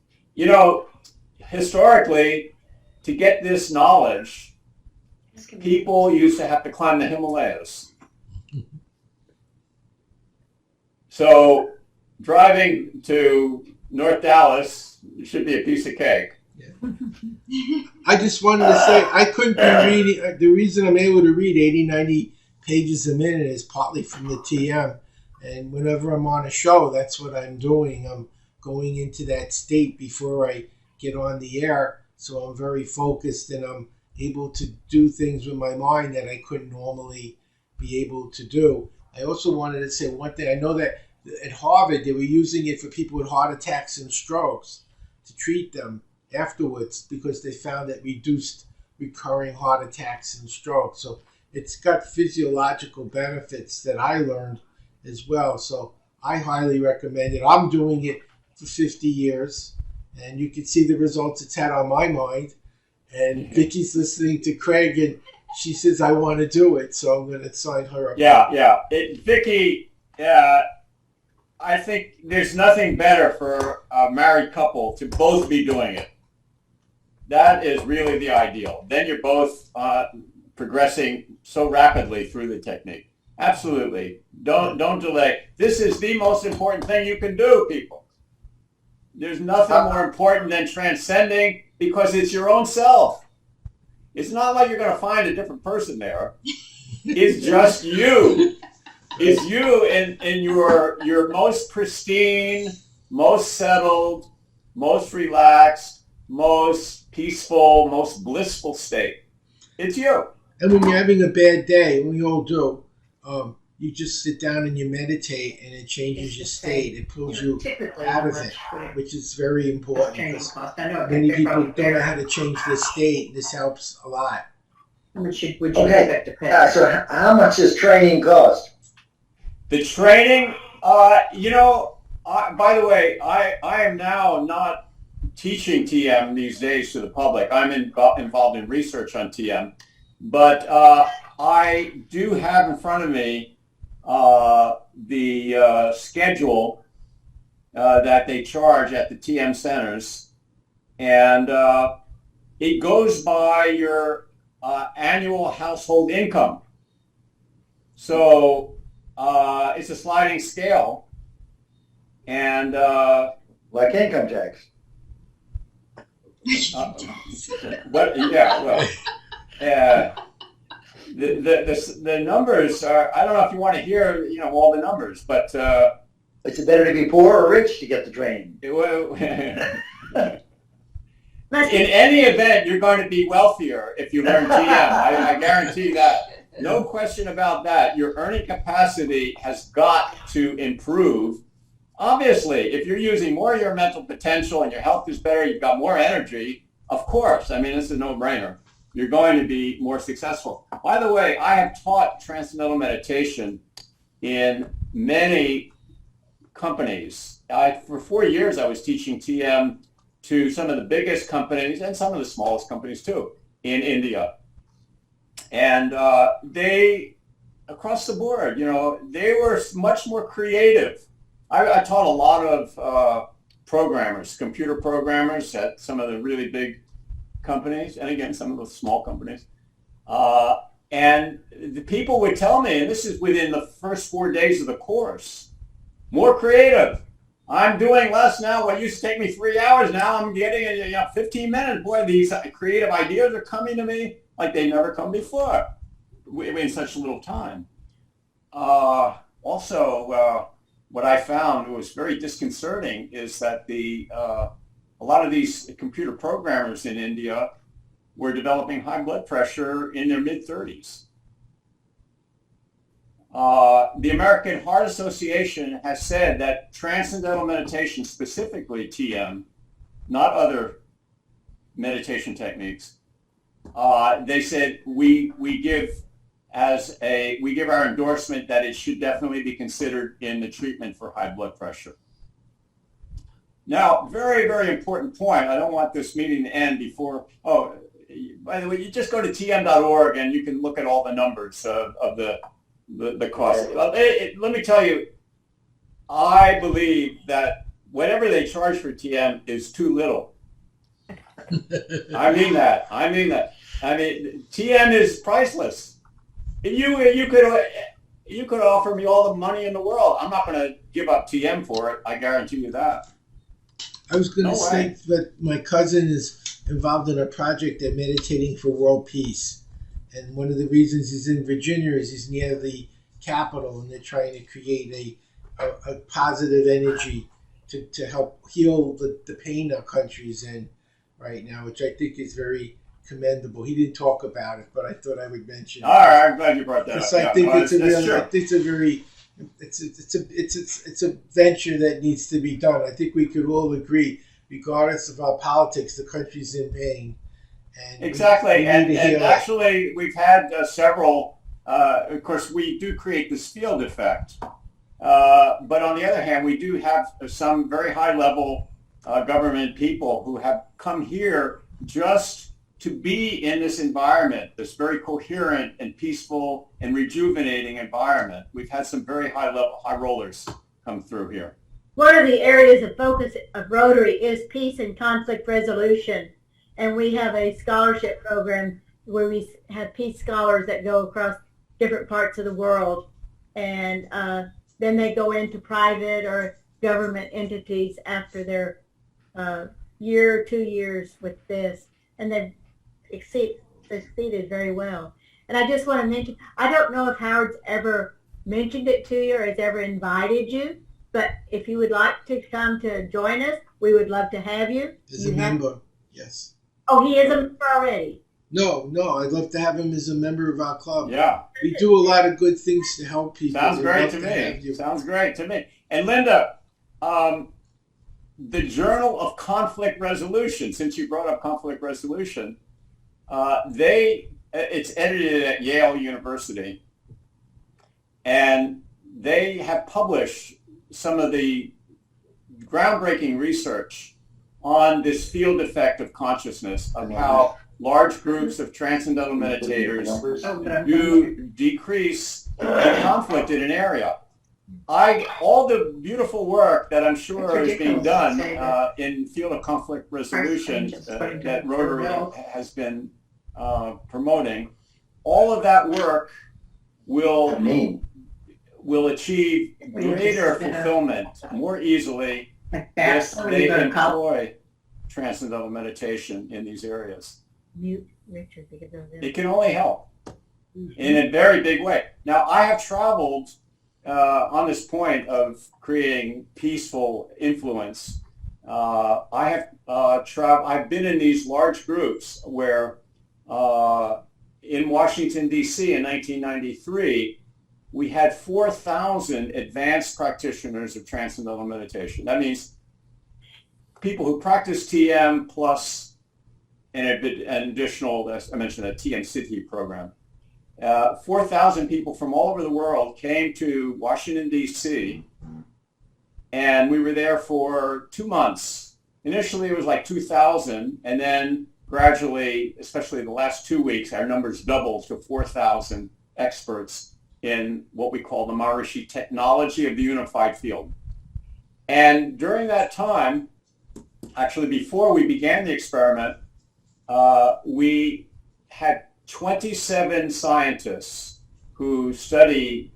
historically, to get this knowledge, people used to have to climb the Himalayas. So driving to North Dallas should be a piece of cake.
I just wanted to say I couldn't be reading. The reason I'm able to read 80, 90 pages a minute is partly from the TM. And whenever I'm on a show, that's what I'm doing. I'm going into that state before I get on the air. So I'm very focused and I'm able to do things with my mind that I couldn't normally be able to do. I also wanted to say one thing. I know that at Harvard, they were using it for people with heart attacks and strokes to treat them afterwards because they found it reduced recurring heart attacks and strokes. So it's got physiological benefits that I learned as well. So I highly recommend it. I'm doing it for 50 years, and you can see the results it's had on my mind. And Vicky's listening to Craig, and she says, I want to do it, so I'm going to sign her up.
Yeah. Vicky, I think there's nothing better for a married couple to both be doing it. That is really the ideal. Then you're both progressing so rapidly through the technique. Absolutely. Don't delay. This is the most important thing you can do, people. There's nothing more important than transcending because it's your own self. It's not like you're going to find a different person there. It's just you. It's you in your most pristine, most settled, most relaxed, most peaceful, most blissful state. It's you.
And when you're having a bad day, and we all do, you just sit down and you meditate, and it changes your state. It pulls you out of it, which is very important because many people don't know how to change their state. This helps a lot.
How much would you
Okay.
expect to pay?
So how much does training cost?
The training, by the way, I am now not teaching TM these days to the public. I'm involved in research on TM, but I do have in front of me the schedule that they charge at the TM centers, and it goes by your annual household income. So it's a sliding scale, and
Like income tax.
The numbers are. I don't know if you want to hear, all the numbers, but
Is it better to be poor or rich to get the training?
In any event, you're going to be wealthier if you learn TM. I guarantee that. No question about that. Your earning capacity has got to improve. Obviously, if you're using more of your mental potential and your health is better, you've got more energy, of course. I mean, this is a no-brainer. You're going to be more successful. By the way, I have taught transcendental meditation in many companies. For 4 years, I was teaching TM to some of the biggest companies and some of the smallest companies too in India. And they, across the board, they were much more creative. I taught a lot of programmers, computer programmers at some of the really big companies, and again, some of the small companies. And the people would tell me, and this is within the first 4 days of the course, more creative. I'm doing less now. What used to take me 3 hours, now I'm getting 15 minutes. Boy, these creative ideas are coming to me like they never come before in such little time. Also, what I found was very disconcerting is that a lot of these computer programmers in India were developing high blood pressure in their mid-30s. The American Heart Association has said that transcendental meditation, specifically TM, not other meditation techniques, they said we give our endorsement that it should definitely be considered in the treatment for high blood pressure. Now, very, very important point. I don't want this meeting to end before. Oh, by the way, you just go to tm.org and you can look at all the numbers of the cost. Let me tell you, I believe that whatever they charge for TM is too little. I mean that. I mean, TM is priceless. You could offer me all the money in the world. I'm not going to give up TM for it. I guarantee you that.
I was going to say that my cousin is involved in a project at Meditating for World Peace. And one of the reasons he's in Virginia is he's near the capital, and they're trying to create a positive energy to help heal the pain our country's in right now, which I think is very commendable. He didn't talk about it, but I thought I would mention it.
All right, I'm glad you brought that up.
I think it's a venture that needs to be done. I think we could all agree, regardless of our politics, the country's in pain. And
exactly, and actually, we've had several. Of course, we do create this field effect, but on the other hand, we do have some very high-level government people who have come here just to be in this environment, this very coherent and peaceful and rejuvenating environment. We've had some very high rollers come through here.
One of the areas of focus of Rotary is peace and conflict resolution. And we have a scholarship program where we have peace scholars that go across different parts of the world. And then they go into private or government entities after their year or 2 years with this. And they've succeeded very well. And I just want to mention, I don't know if Howard's ever mentioned it to you or has ever invited you, but if you would like to come to join us, we would love to have you.
As a member, yes.
Oh, he is a member already?
No, I'd love to have him as a member of our club.
Yeah.
We do a lot of good things to help people.
Sounds
We'd
great
love
to
have
me.
you.
Sounds great to me. And Linda, the Journal of Conflict Resolution, since you brought up conflict resolution, it's edited at Yale University, and they have published some of the groundbreaking research on this field effect of consciousness, of how large groups of transcendental meditators do decrease the conflict in an area. All the beautiful work that I'm sure is being done in field of conflict resolution that Rotary has been promoting, all of that work will achieve greater fulfillment more easily if they employ transcendental meditation in these areas. It can only help in a very big way. Now, I have traveled on this point of creating peaceful influence. I've been in these large groups where in Washington, D.C. in 1993, we had 4,000 advanced practitioners of transcendental meditation. That means people who practice TM plus an additional, as I mentioned, a TM City program. 4,000 people from all over the world came to Washington, D.C., and we were there for 2 months. Initially, it was like 2,000, and then gradually, especially the last 2 weeks, our numbers doubled to 4,000 experts in what we call the Maharishi technology of the unified field. And during that time, actually before we began the experiment, we had 27 scientists who study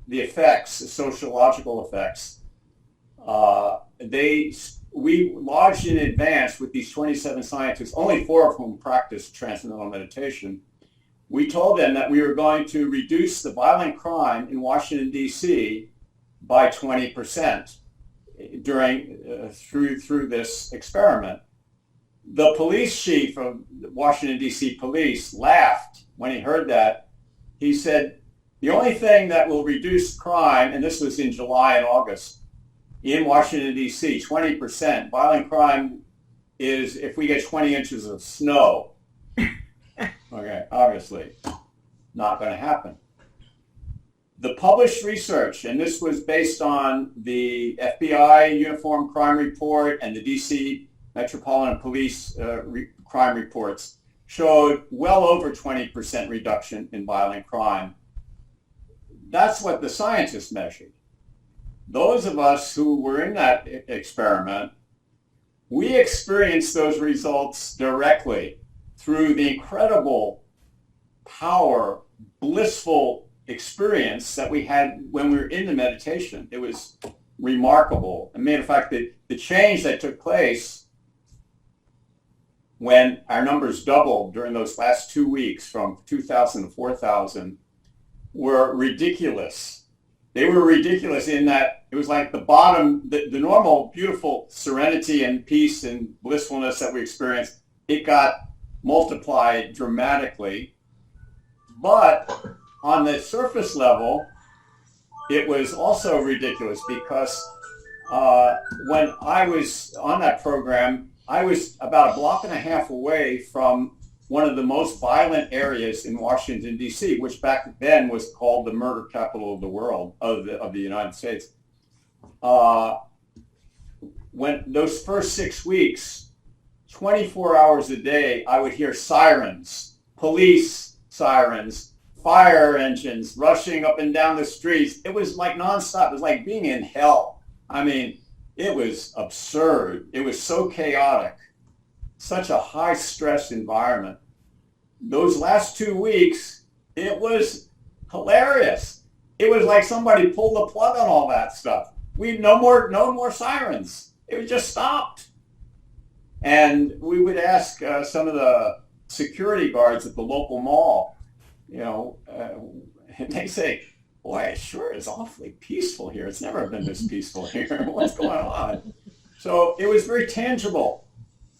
the effects, the sociological effects. We lodged in advance with these 27 scientists, only 4 of whom practiced transcendental meditation. We told them that we were going to reduce the violent crime in Washington, D.C. by 20% through this experiment. The police chief of the Washington, D.C. police laughed when he heard that. He said, the only thing that will reduce crime, and this was in July and August, in Washington, D.C., 20%, violent crime is if we get 20 inches of snow. Okay, obviously, not going to happen. The published research, and this was based on the FBI Uniform Crime Report and the D.C. Metropolitan Police crime reports, showed well over 20% reduction in violent crime. That's what the scientists measured. Those of us who were in that experiment, we experienced those results directly through the incredible power, blissful experience that we had when we were in the meditation. It was remarkable. As a matter of fact, the change that took place when our numbers doubled during those last 2 weeks from 2,000 to 4,000 were ridiculous. They were ridiculous in that it was like the bottom, the normal beautiful serenity and peace and blissfulness that we experienced, it got multiplied dramatically. But on the surface level, it was also ridiculous because when I was on that program, I was about a block and a half away from one of the most violent areas in Washington, D.C., which back then was called the murder capital of the world, of the United States. When those first 6 weeks, 24 hours a day, I would hear sirens, police sirens, fire engines rushing up and down the streets. It was like nonstop. It was like being in hell. I mean, it was absurd. It was so chaotic. Such a high stress environment. Those last 2 weeks, it was hilarious. It was like somebody pulled the plug on all that stuff. No more sirens. It just stopped. And we would ask some of the security guards at the local mall, and they say, boy, it sure is awfully peaceful here. It's never been this peaceful here. What's going on? So it was very tangible.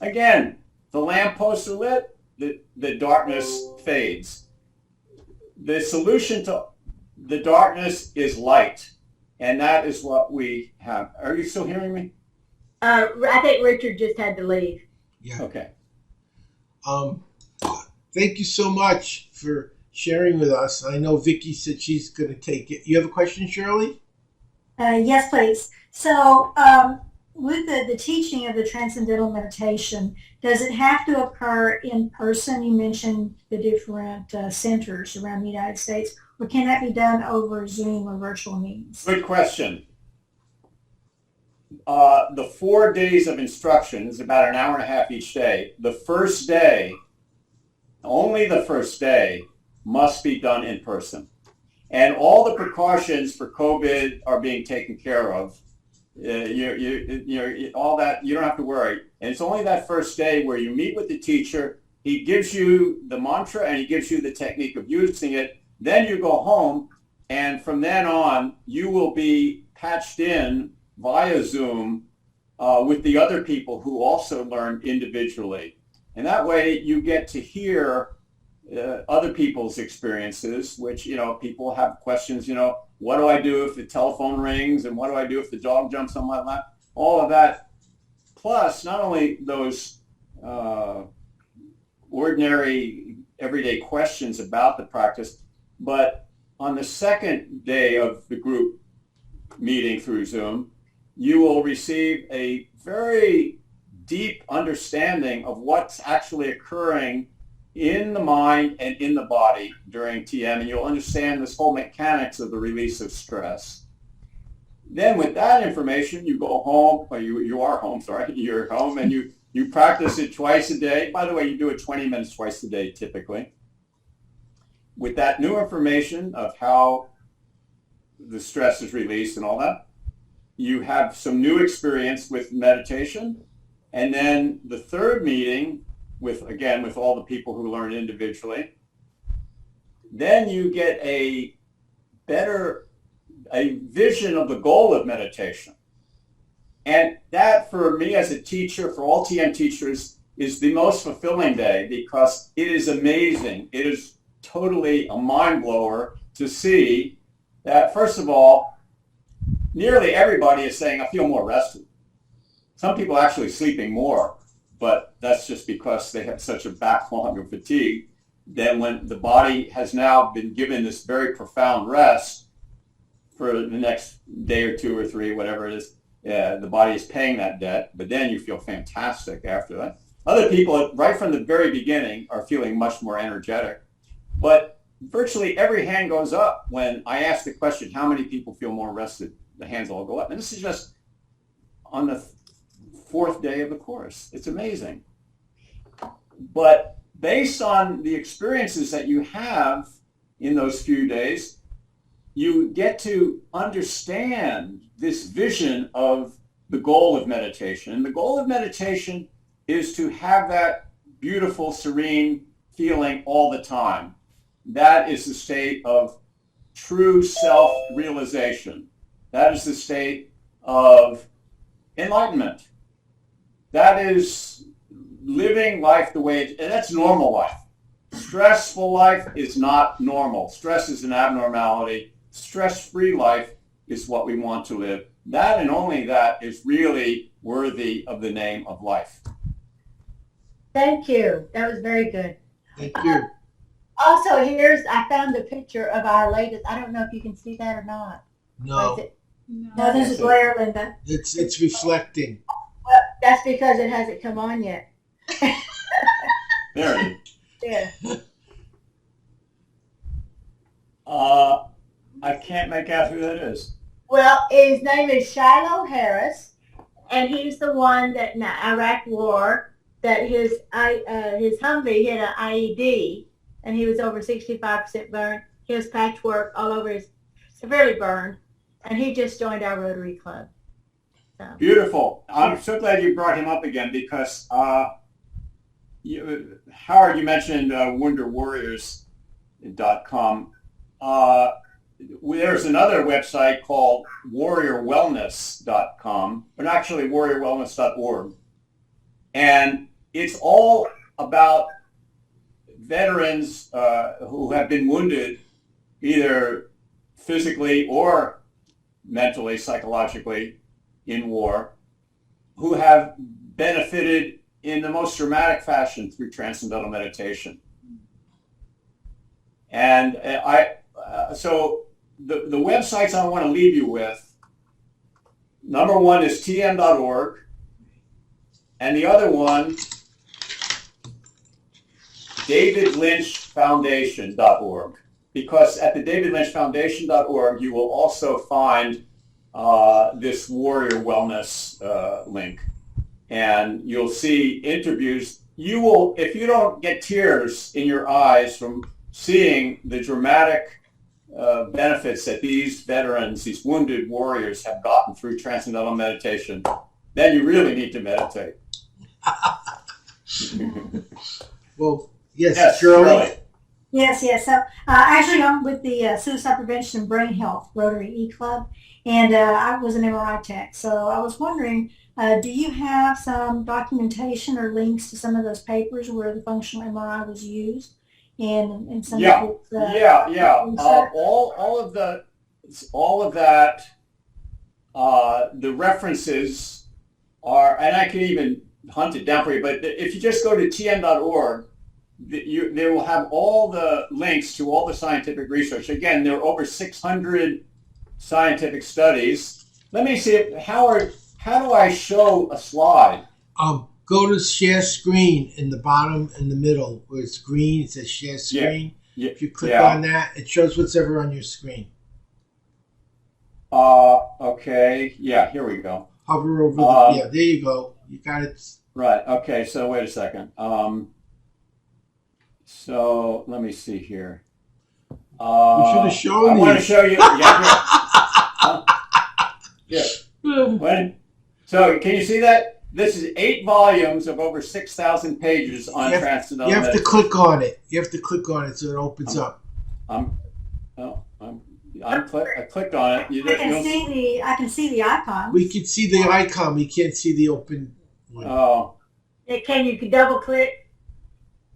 Again, the lampposts are lit, the darkness fades. The solution to the darkness is light, and that is what we have. Are you still hearing me?
I think Richard just had to leave.
Yeah.
Okay.
Thank you so much for sharing with us. I know Vicky said she's going to take it. You have a question, Shirley?
Yes, please. So, with the teaching of the transcendental meditation, does it have to occur in person? You mentioned the different centers around the United States, or can that be done over Zoom or virtual means?
Good question. The 4 days of instruction is about an hour and a half each day. The first day, only the first day, must be done in person. And all the precautions for COVID are being taken care of. All that, you don't have to worry. And it's only that first day where you meet with the teacher. He gives you the mantra and he gives you the technique of using it. Then you go home, and from then on, you will be patched in via Zoom with the other people who also learn individually. And that way you get to hear other people's experiences, which, people have questions, what do I do if the telephone rings, and what do I do if the dog jumps on my lap? All of that. Plus, not only those ordinary everyday questions about the practice, but on the second day of the group meeting through Zoom, you will receive a very deep understanding of what's actually occurring in the mind and in the body during TM, and you'll understand this whole mechanics of the release of stress. Then with that information, you go home, or you are home, sorry, you're home, and you practice it twice a day. By the way, you do it 20 minutes twice a day typically. With that new information of how the stress is released and all that, you have some new experience with meditation. And then the third meeting, with all the people who learn individually, then you get a vision of the goal of meditation. And that, for me as a teacher, for all TM teachers, is the most fulfilling day, because it is amazing. It is totally a mind blower to see that, first of all, nearly everybody is saying, I feel more rested. Some people are actually sleeping more, but that's just because they have such a backlog of fatigue. Then when the body has now been given this very profound rest for the next day or two or three, whatever it is, the body is paying that debt, but then you feel fantastic after that. Other people, right from the very beginning, are feeling much more energetic. But virtually every hand goes up when I ask the question, how many people feel more rested? The hands all go up. And this is just on the fourth day of the course. It's amazing. But based on the experiences that you have in those few days, you get to understand this vision of the goal of meditation. And the goal of meditation is to have that beautiful, serene feeling all the time. That is the state of true self-realization. That is the state of enlightenment. That is living life the way and that's normal life. Stressful life is not normal. Stress is an abnormality. Stress-free life is what we want to live. That and only that is really worthy of the name of life.
Thank you. That was very good.
Thank you.
Also, I found the picture of our latest. I don't know if you can see that or not.
No,
No, there's a glare, Linda.
it's reflecting.
Well, that's because it hasn't come on yet.
There it is.
Yeah.
I can't make out who that is.
Well, his name is Shiloh Harris, and he's the one that in the Iraq War that his Humvee hit an IED, and he was over 65% burned. He has patchwork all over his, severely burned, and he just joined our Rotary Club. So.
Beautiful. I'm so glad you brought him up again because Howard, you mentioned WonderWarriors.com. There's another website called WarriorWellness.com, but actually WarriorWellness.org. And it's all about veterans who have been wounded, either physically or mentally, psychologically, in war, who have benefited in the most dramatic fashion through transcendental meditation. And so the websites I want to leave you with, number one is tm.org, and the other one, davidlynchfoundation.org. Because at the davidlynchfoundation.org, you will also find this warrior wellness link. And you'll see interviews. You will, if you don't get tears in your eyes from seeing the dramatic benefits that these veterans, these wounded warriors have gotten through transcendental meditation, then you really need to meditate.
Well, yes,
Yes,
Shirley.
Yes, yes. So actually, I'm with the Suicide Prevention and Brain Health Rotary E-Club, and I was an MRI tech. So I was wondering, do you have some documentation or links to some of those papers where the functional MRI was used? And some
Yeah,
of its,
yeah. All of that. The references are, and I can even hunt it down for you. But if you just go to tm.org, they will have all the links to all the scientific research. Again, there are over 600 scientific studies. Let me see, Howard, how do I show a slide?
Go to share screen in the bottom, in the middle, where it's green. It says share screen.
Yeah.
If you click on that, it shows what's ever on your screen.
Okay. Yeah, here we go.
Hover over yeah, there you go. You got it.
Right. Okay. So wait a second. So let me see here.
You should have shown me.
I want to show you. Yeah. When, so can you see that? This is 8 volumes of over 6,000 pages on transcendental
You have to
meditation.
click on it. You have to click on it so it opens up.
I clicked on it.
I can see the icons.
We can see the icon. We can't see the open one.
Oh.
Can you double click?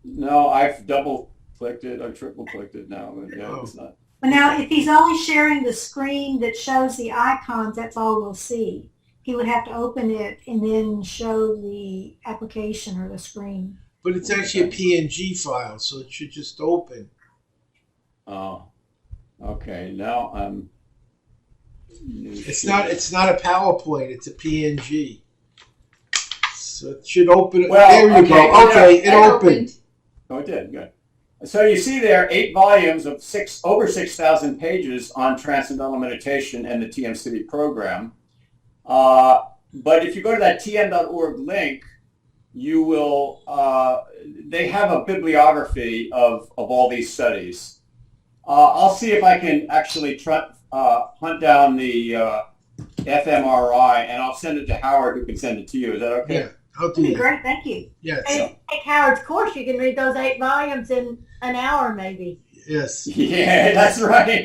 No, I've double clicked it. I triple clicked it now, but yeah, it's not.
But now, if he's only sharing the screen that shows the icons, that's all we'll see. He would have to open it and then show the application or the screen.
But it's actually a PNG file, so it should just open.
Oh, okay. Now I'm.
It's not a PowerPoint. It's a PNG. So it should open.
Well,
there you
okay,
go. Okay, it opened.
Oh, it did. Good. So you see there 8 volumes of over 6,000 pages on transcendental meditation and the TM City program. But if you go to that tm.org link, you will. They have a bibliography of all these studies. I'll see if I can actually hunt down the fMRI, and I'll send it to Howard, who can send it to you. Is that okay?
Yeah, I'll do
That'd be
that.
great. Thank you.
Yes.
Hey, take Howard's course. You can read those 8 volumes in an hour, maybe.
Yes.
Yeah, that's right.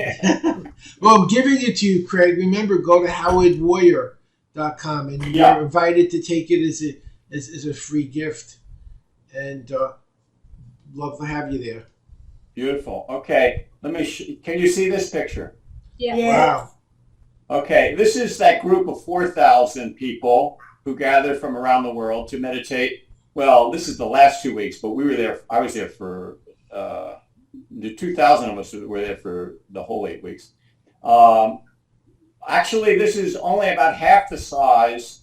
Well, I'm giving it to you, Craig. Remember, go to howardwarrior.com, and you're invited to take it as a free gift. And love to have you there.
Beautiful. Okay, let me. Can you see this picture?
Yeah.
Wow.
Okay, this is that group of 4,000 people who gathered from around the world to meditate. Well, this is the last 2 weeks, but we were there. I was there for the 2,000 of us were there for the whole 8 weeks. Actually, this is only about half the size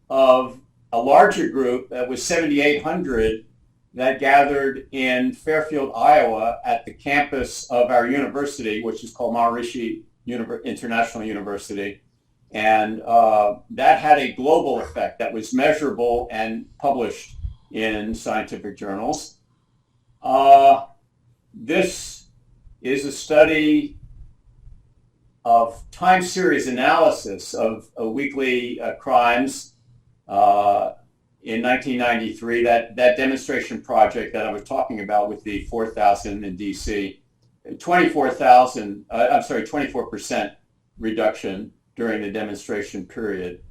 of a larger group that was 7,800 that gathered in Fairfield, Iowa, at the campus of our university, which is called Maharishi International University. And that had a global effect that was measurable and published in scientific journals. This is a study of time series analysis of weekly crimes in 1993, that demonstration project that I was talking about with the 4,000 in DC, 24% reduction during the demonstration period.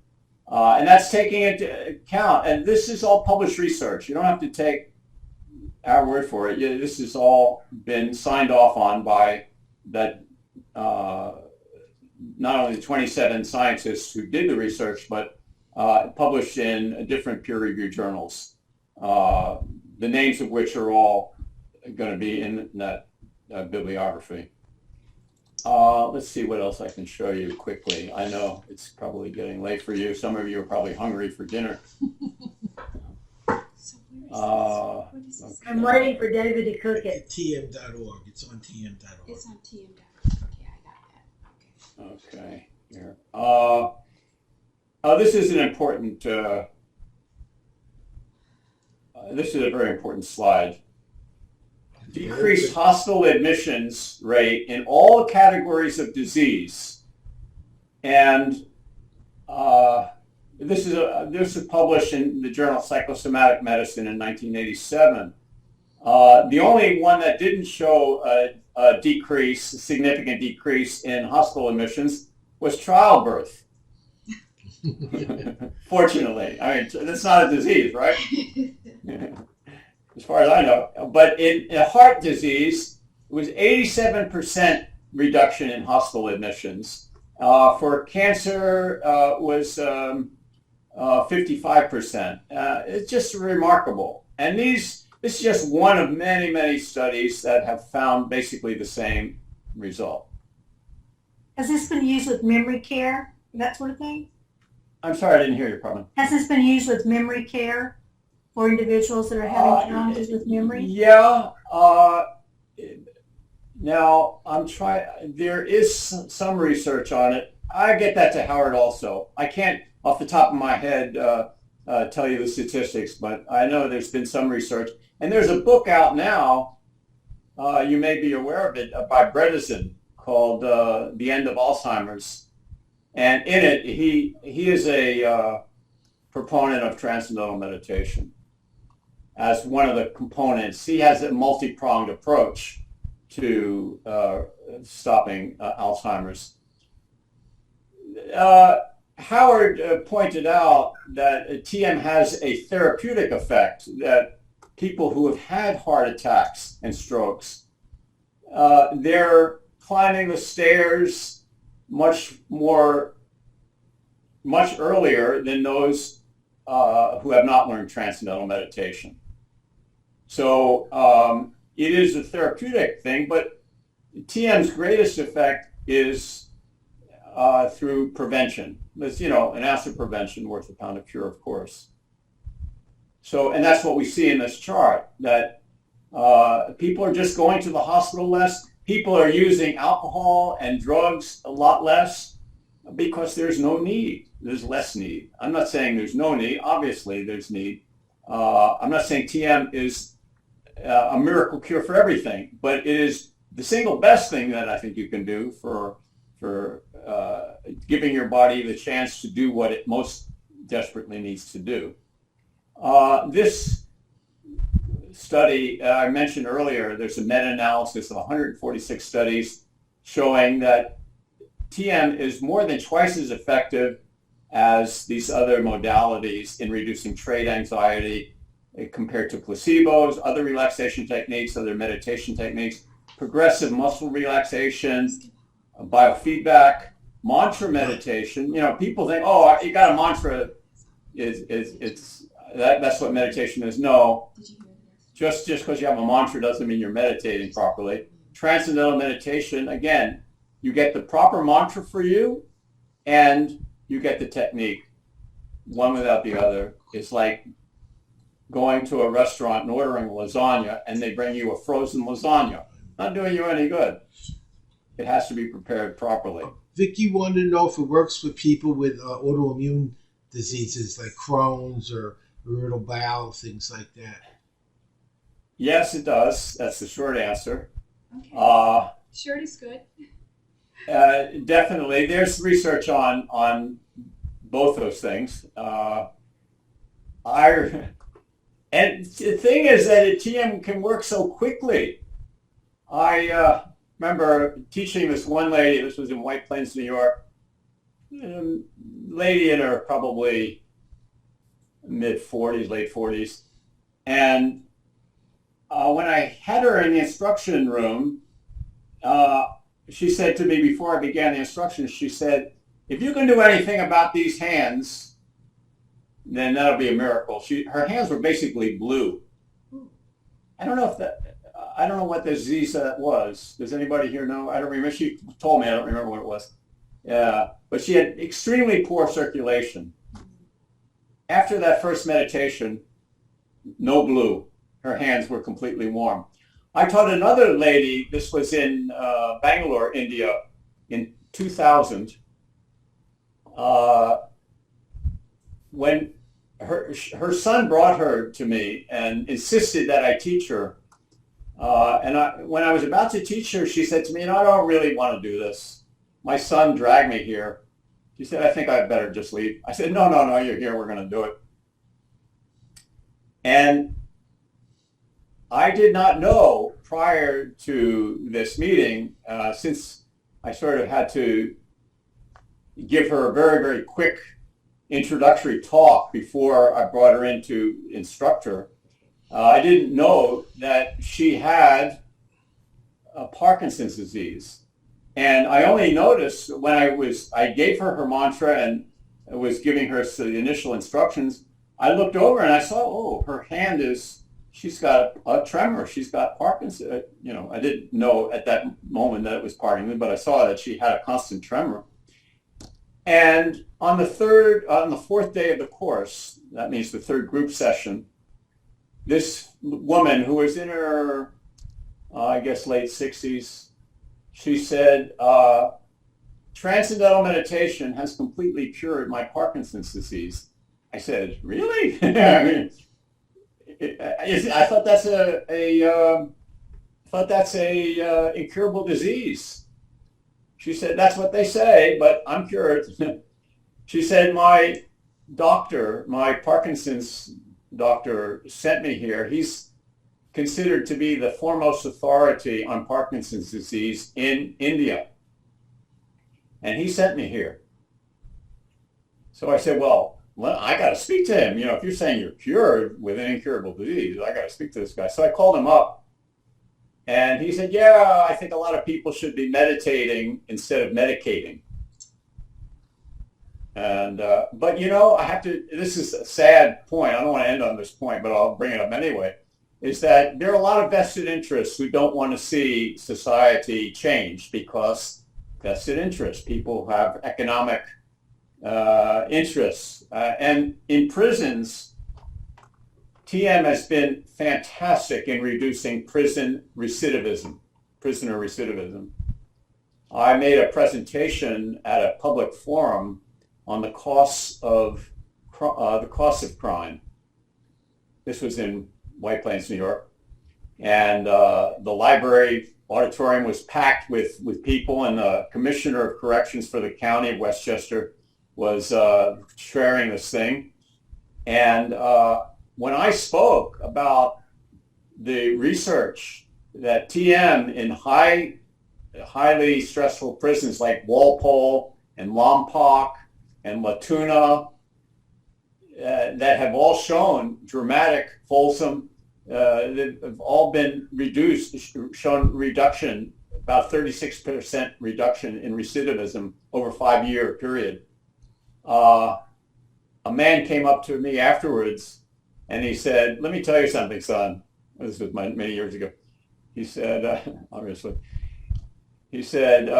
And that's taking into account, and this is all published research. You don't have to take our word for it. Yeah, this has all been signed off on by that not only the 27 scientists who did the research, but published in different peer-reviewed journals, the names of which are all going to be in that bibliography. Let's see what else I can show you quickly. I know it's probably getting late for you. Some of you are probably hungry for dinner. Okay.
I'm waiting for David to cook it.
tm.org. It's on tm.org.
It's on tm.org. Okay, I got that.
Okay. Here. This is an important. This is a very important slide. Decreased hospital admissions rate in all categories of disease, and this is published in the journal Psychosomatic Medicine in 1987. The only one that didn't show a significant decrease in hospital admissions was childbirth. Fortunately, I mean, that's not a disease, right? As far as I know. But in heart disease, it was 87% reduction in hospital admissions. For cancer, was 55%. It's just remarkable. And this is just one of many, many studies that have found basically the same result.
Has this been used with memory care, that sort of thing?
I'm sorry, I didn't hear your problem.
Has this been used with memory care for individuals that are having challenges with memory?
Yeah. Now, there is some research on it. I get that to Howard also. I can't, off the top of my head, tell you the statistics, but I know there's been some research. And there's a book out now, you may be aware of it, by Bredesen, called The End of Alzheimer's. And in it, he is a proponent of transcendental meditation as one of the components. He has a multi-pronged approach to stopping Alzheimer's. Howard pointed out that TM has a therapeutic effect, that people who have had heart attacks and strokes, they're climbing the stairs much earlier than those who have not learned transcendental meditation. So it is a therapeutic thing, but TM's greatest effect is through prevention. It's, an ounce of prevention worth a pound of cure, of course. So, and that's what we see in this chart, that people are just going to the hospital less. People are using alcohol and drugs a lot less because there's no need. There's less need. I'm not saying there's no need. Obviously, there's need. I'm not saying TM is a miracle cure for everything, but it is the single best thing that I think you can do for giving your body the chance to do what it most desperately needs to do. This study I mentioned earlier, there's a meta-analysis of 146 studies showing that TM is more than twice as effective as these other modalities in reducing trait anxiety compared to placebos, other relaxation techniques, other meditation techniques, progressive muscle relaxation, biofeedback, mantra meditation. People think, oh, you got a mantra, that's what meditation is. No, just because you have a mantra doesn't mean you're meditating properly. Transcendental meditation, again, you get the proper mantra for you and you get the technique. One without the other. It's like going to a restaurant and ordering lasagna and they bring you a frozen lasagna. Not doing you any good. It has to be prepared properly.
Vicky wanted to know if it works for people with autoimmune diseases like Crohn's or irritable bowel, things like that.
Yes, it does. That's the short answer.
Okay. Short is good.
Definitely. There's research on both those things. And the thing is that TM can work so quickly. I remember teaching this one lady, this was in White Plains, New York, lady in her probably mid-40s, late 40s, and when I had her in the instruction room, she said to me before I began the instructions, she said, if you can do anything about these hands, then that'll be a miracle. Her hands were basically blue. I don't know if that, I don't know what the disease that was. Does anybody here know? I don't remember. She told me, I don't remember what it was. But she had extremely poor circulation. After that first meditation, no blue. Her hands were completely warm. I taught another lady, this was in Bangalore, India, in 2000, when her son brought her to me and insisted that I teach her. When I was about to teach her, she said to me, I don't really want to do this. My son dragged me here. She said, I think I'd better just leave. I said, no, you're here. We're going to do it. And I did not know prior to this meeting, since I sort of had to give her a very, very quick introductory talk before I brought her in to instruct her. I didn't know that she had Parkinson's disease. And I only noticed when I gave her her mantra and was giving her the initial instructions, I looked over and I saw, her hand she's got a tremor. She's got Parkinson's. I didn't know at that moment that it was Parkinson's, but I saw that she had a constant tremor. And on the fourth day of the course, that means the third group session, this woman who was in her, I guess, late 60s, she said, transcendental meditation has completely cured my Parkinson's disease. I said, really? I thought that's a incurable disease. She said, that's what they say, but I'm cured. She said, my Parkinson's doctor sent me here. He's considered to be the foremost authority on Parkinson's disease in India. And he sent me here. So I said, well, I got to speak to him. If you're saying you're cured with an incurable disease, I got to speak to this guy. So I called him up. And he said, yeah, I think a lot of people should be meditating instead of medicating. And, but I have to, this is a sad point. I don't want to end on this point, but I'll bring it up anyway, is that there are a lot of vested interests who don't want to see society change because vested interests, people have economic interests. And in prisons, TM has been fantastic in reducing prisoner recidivism. I made a presentation at a public forum on the costs of crime. This was in White Plains, New York, and the library auditorium was packed with people, and the commissioner of corrections for the county of Westchester was sharing this thing, and when I spoke about the research that TM in highly stressful prisons like Walpole and Lompoc and Latuna that have all shown dramatic, Folsom, that have all been shown reduction, about 36% reduction in recidivism over a 5-year period. A man came up to me afterwards and he said, let me tell you something, son. This was many years ago. He said, obviously, he said,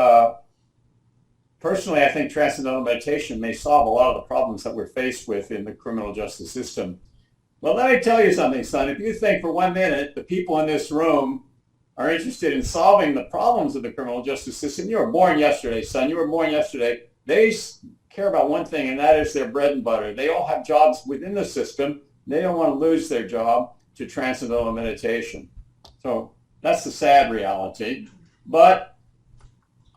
personally, I think transcendental meditation may solve a lot of the problems that we're faced with in the criminal justice system. Well, let me tell you something, son. If you think for 1 minute the people in this room are interested in solving the problems of the criminal justice system, you were born yesterday, son. You were born yesterday. They care about one thing, and that is their bread and butter. They all have jobs within the system. They don't want to lose their job to transcendental meditation. So that's the sad reality. But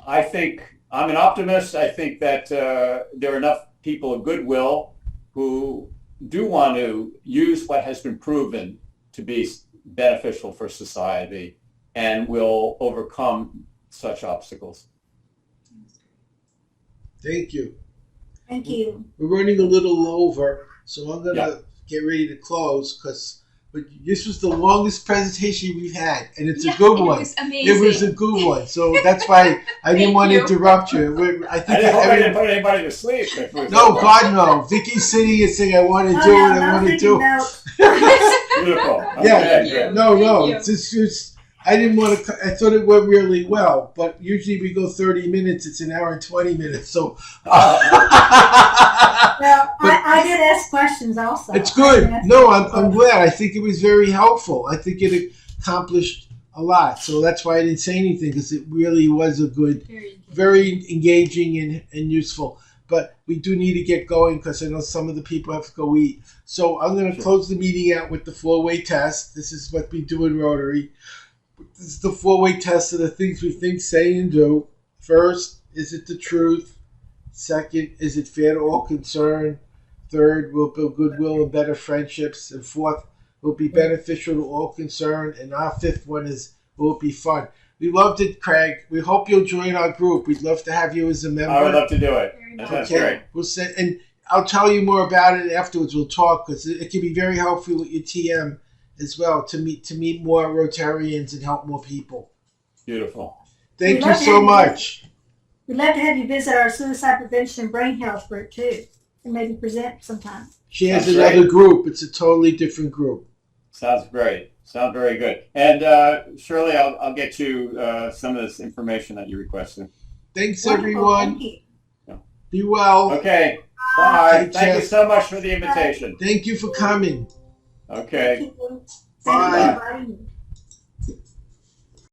I think I'm an optimist. I think that there are enough people of goodwill who do want to use what has been proven to be beneficial for society and will overcome such obstacles.
Thank you.
Thank you.
We're running a little over, so I'm going to get ready to close because But this was the longest presentation we've had, and it's
Yeah,
a good
it
one.
was amazing.
It was a good one, so that's why I didn't
Thank
want to
you.
interrupt you. I
I
think
didn't hope I
every,
didn't put anybody to sleep. If it was
no,
that
God no. Vicky's sitting and saying, "I want to
Oh,
do
no,
it. I
no
want to
taking
do."
notes.
beautiful.
Yeah.
Okay,
Thank
good.
you.
No, no.
Thank
It's just I didn't want to. I thought it went really well, but usually we go 30 minutes. It's an hour and 20 minutes, so.
Well,
But-
I did ask questions also.
It's
I
good.
did ask
No,
questions.
I'm glad. I think it was very helpful. I think it accomplished a lot. So that's why I didn't say anything, because it really was a good, very engaging and useful. But we do need to get going because I know some of the people have to go eat. So I'm going to close the meeting out with the four-way test. This is what we do in Rotary. This is the four-way test of the things we think, say, and do. First, is it the truth? Second, is it fair to all concerned? Third, will build goodwill and better friendships. And fourth, will be beneficial to all concerned. And our fifth one is, will it be fun? We loved it, Craig. We hope you'll join our group. We'd love to have you as a member.
I would love to do it.
Very
That
nice.
sounds great.
We'll send, and I'll tell you more about it afterwards. We'll talk because it can be very helpful with your TM as well to meet more Rotarians and help more people.
Beautiful.
Thank
We'd
you
love to
so
have you
much.
We'd love to have you visit our suicide prevention and brain health group too, and maybe present sometime.
She has
Sounds
another
great.
group. It's a totally different group.
Sounds great. Sounds very good. And Shirley, I'll get you some of this information that you requested.
Thanks,
Wonderful.
everyone.
Thank you.
Be well.
Okay. Bye.
Take
Thank you
care.
so much for the invitation.
Thank you for coming.
Okay.
Thank you.
Bye.
Thank you for inviting me.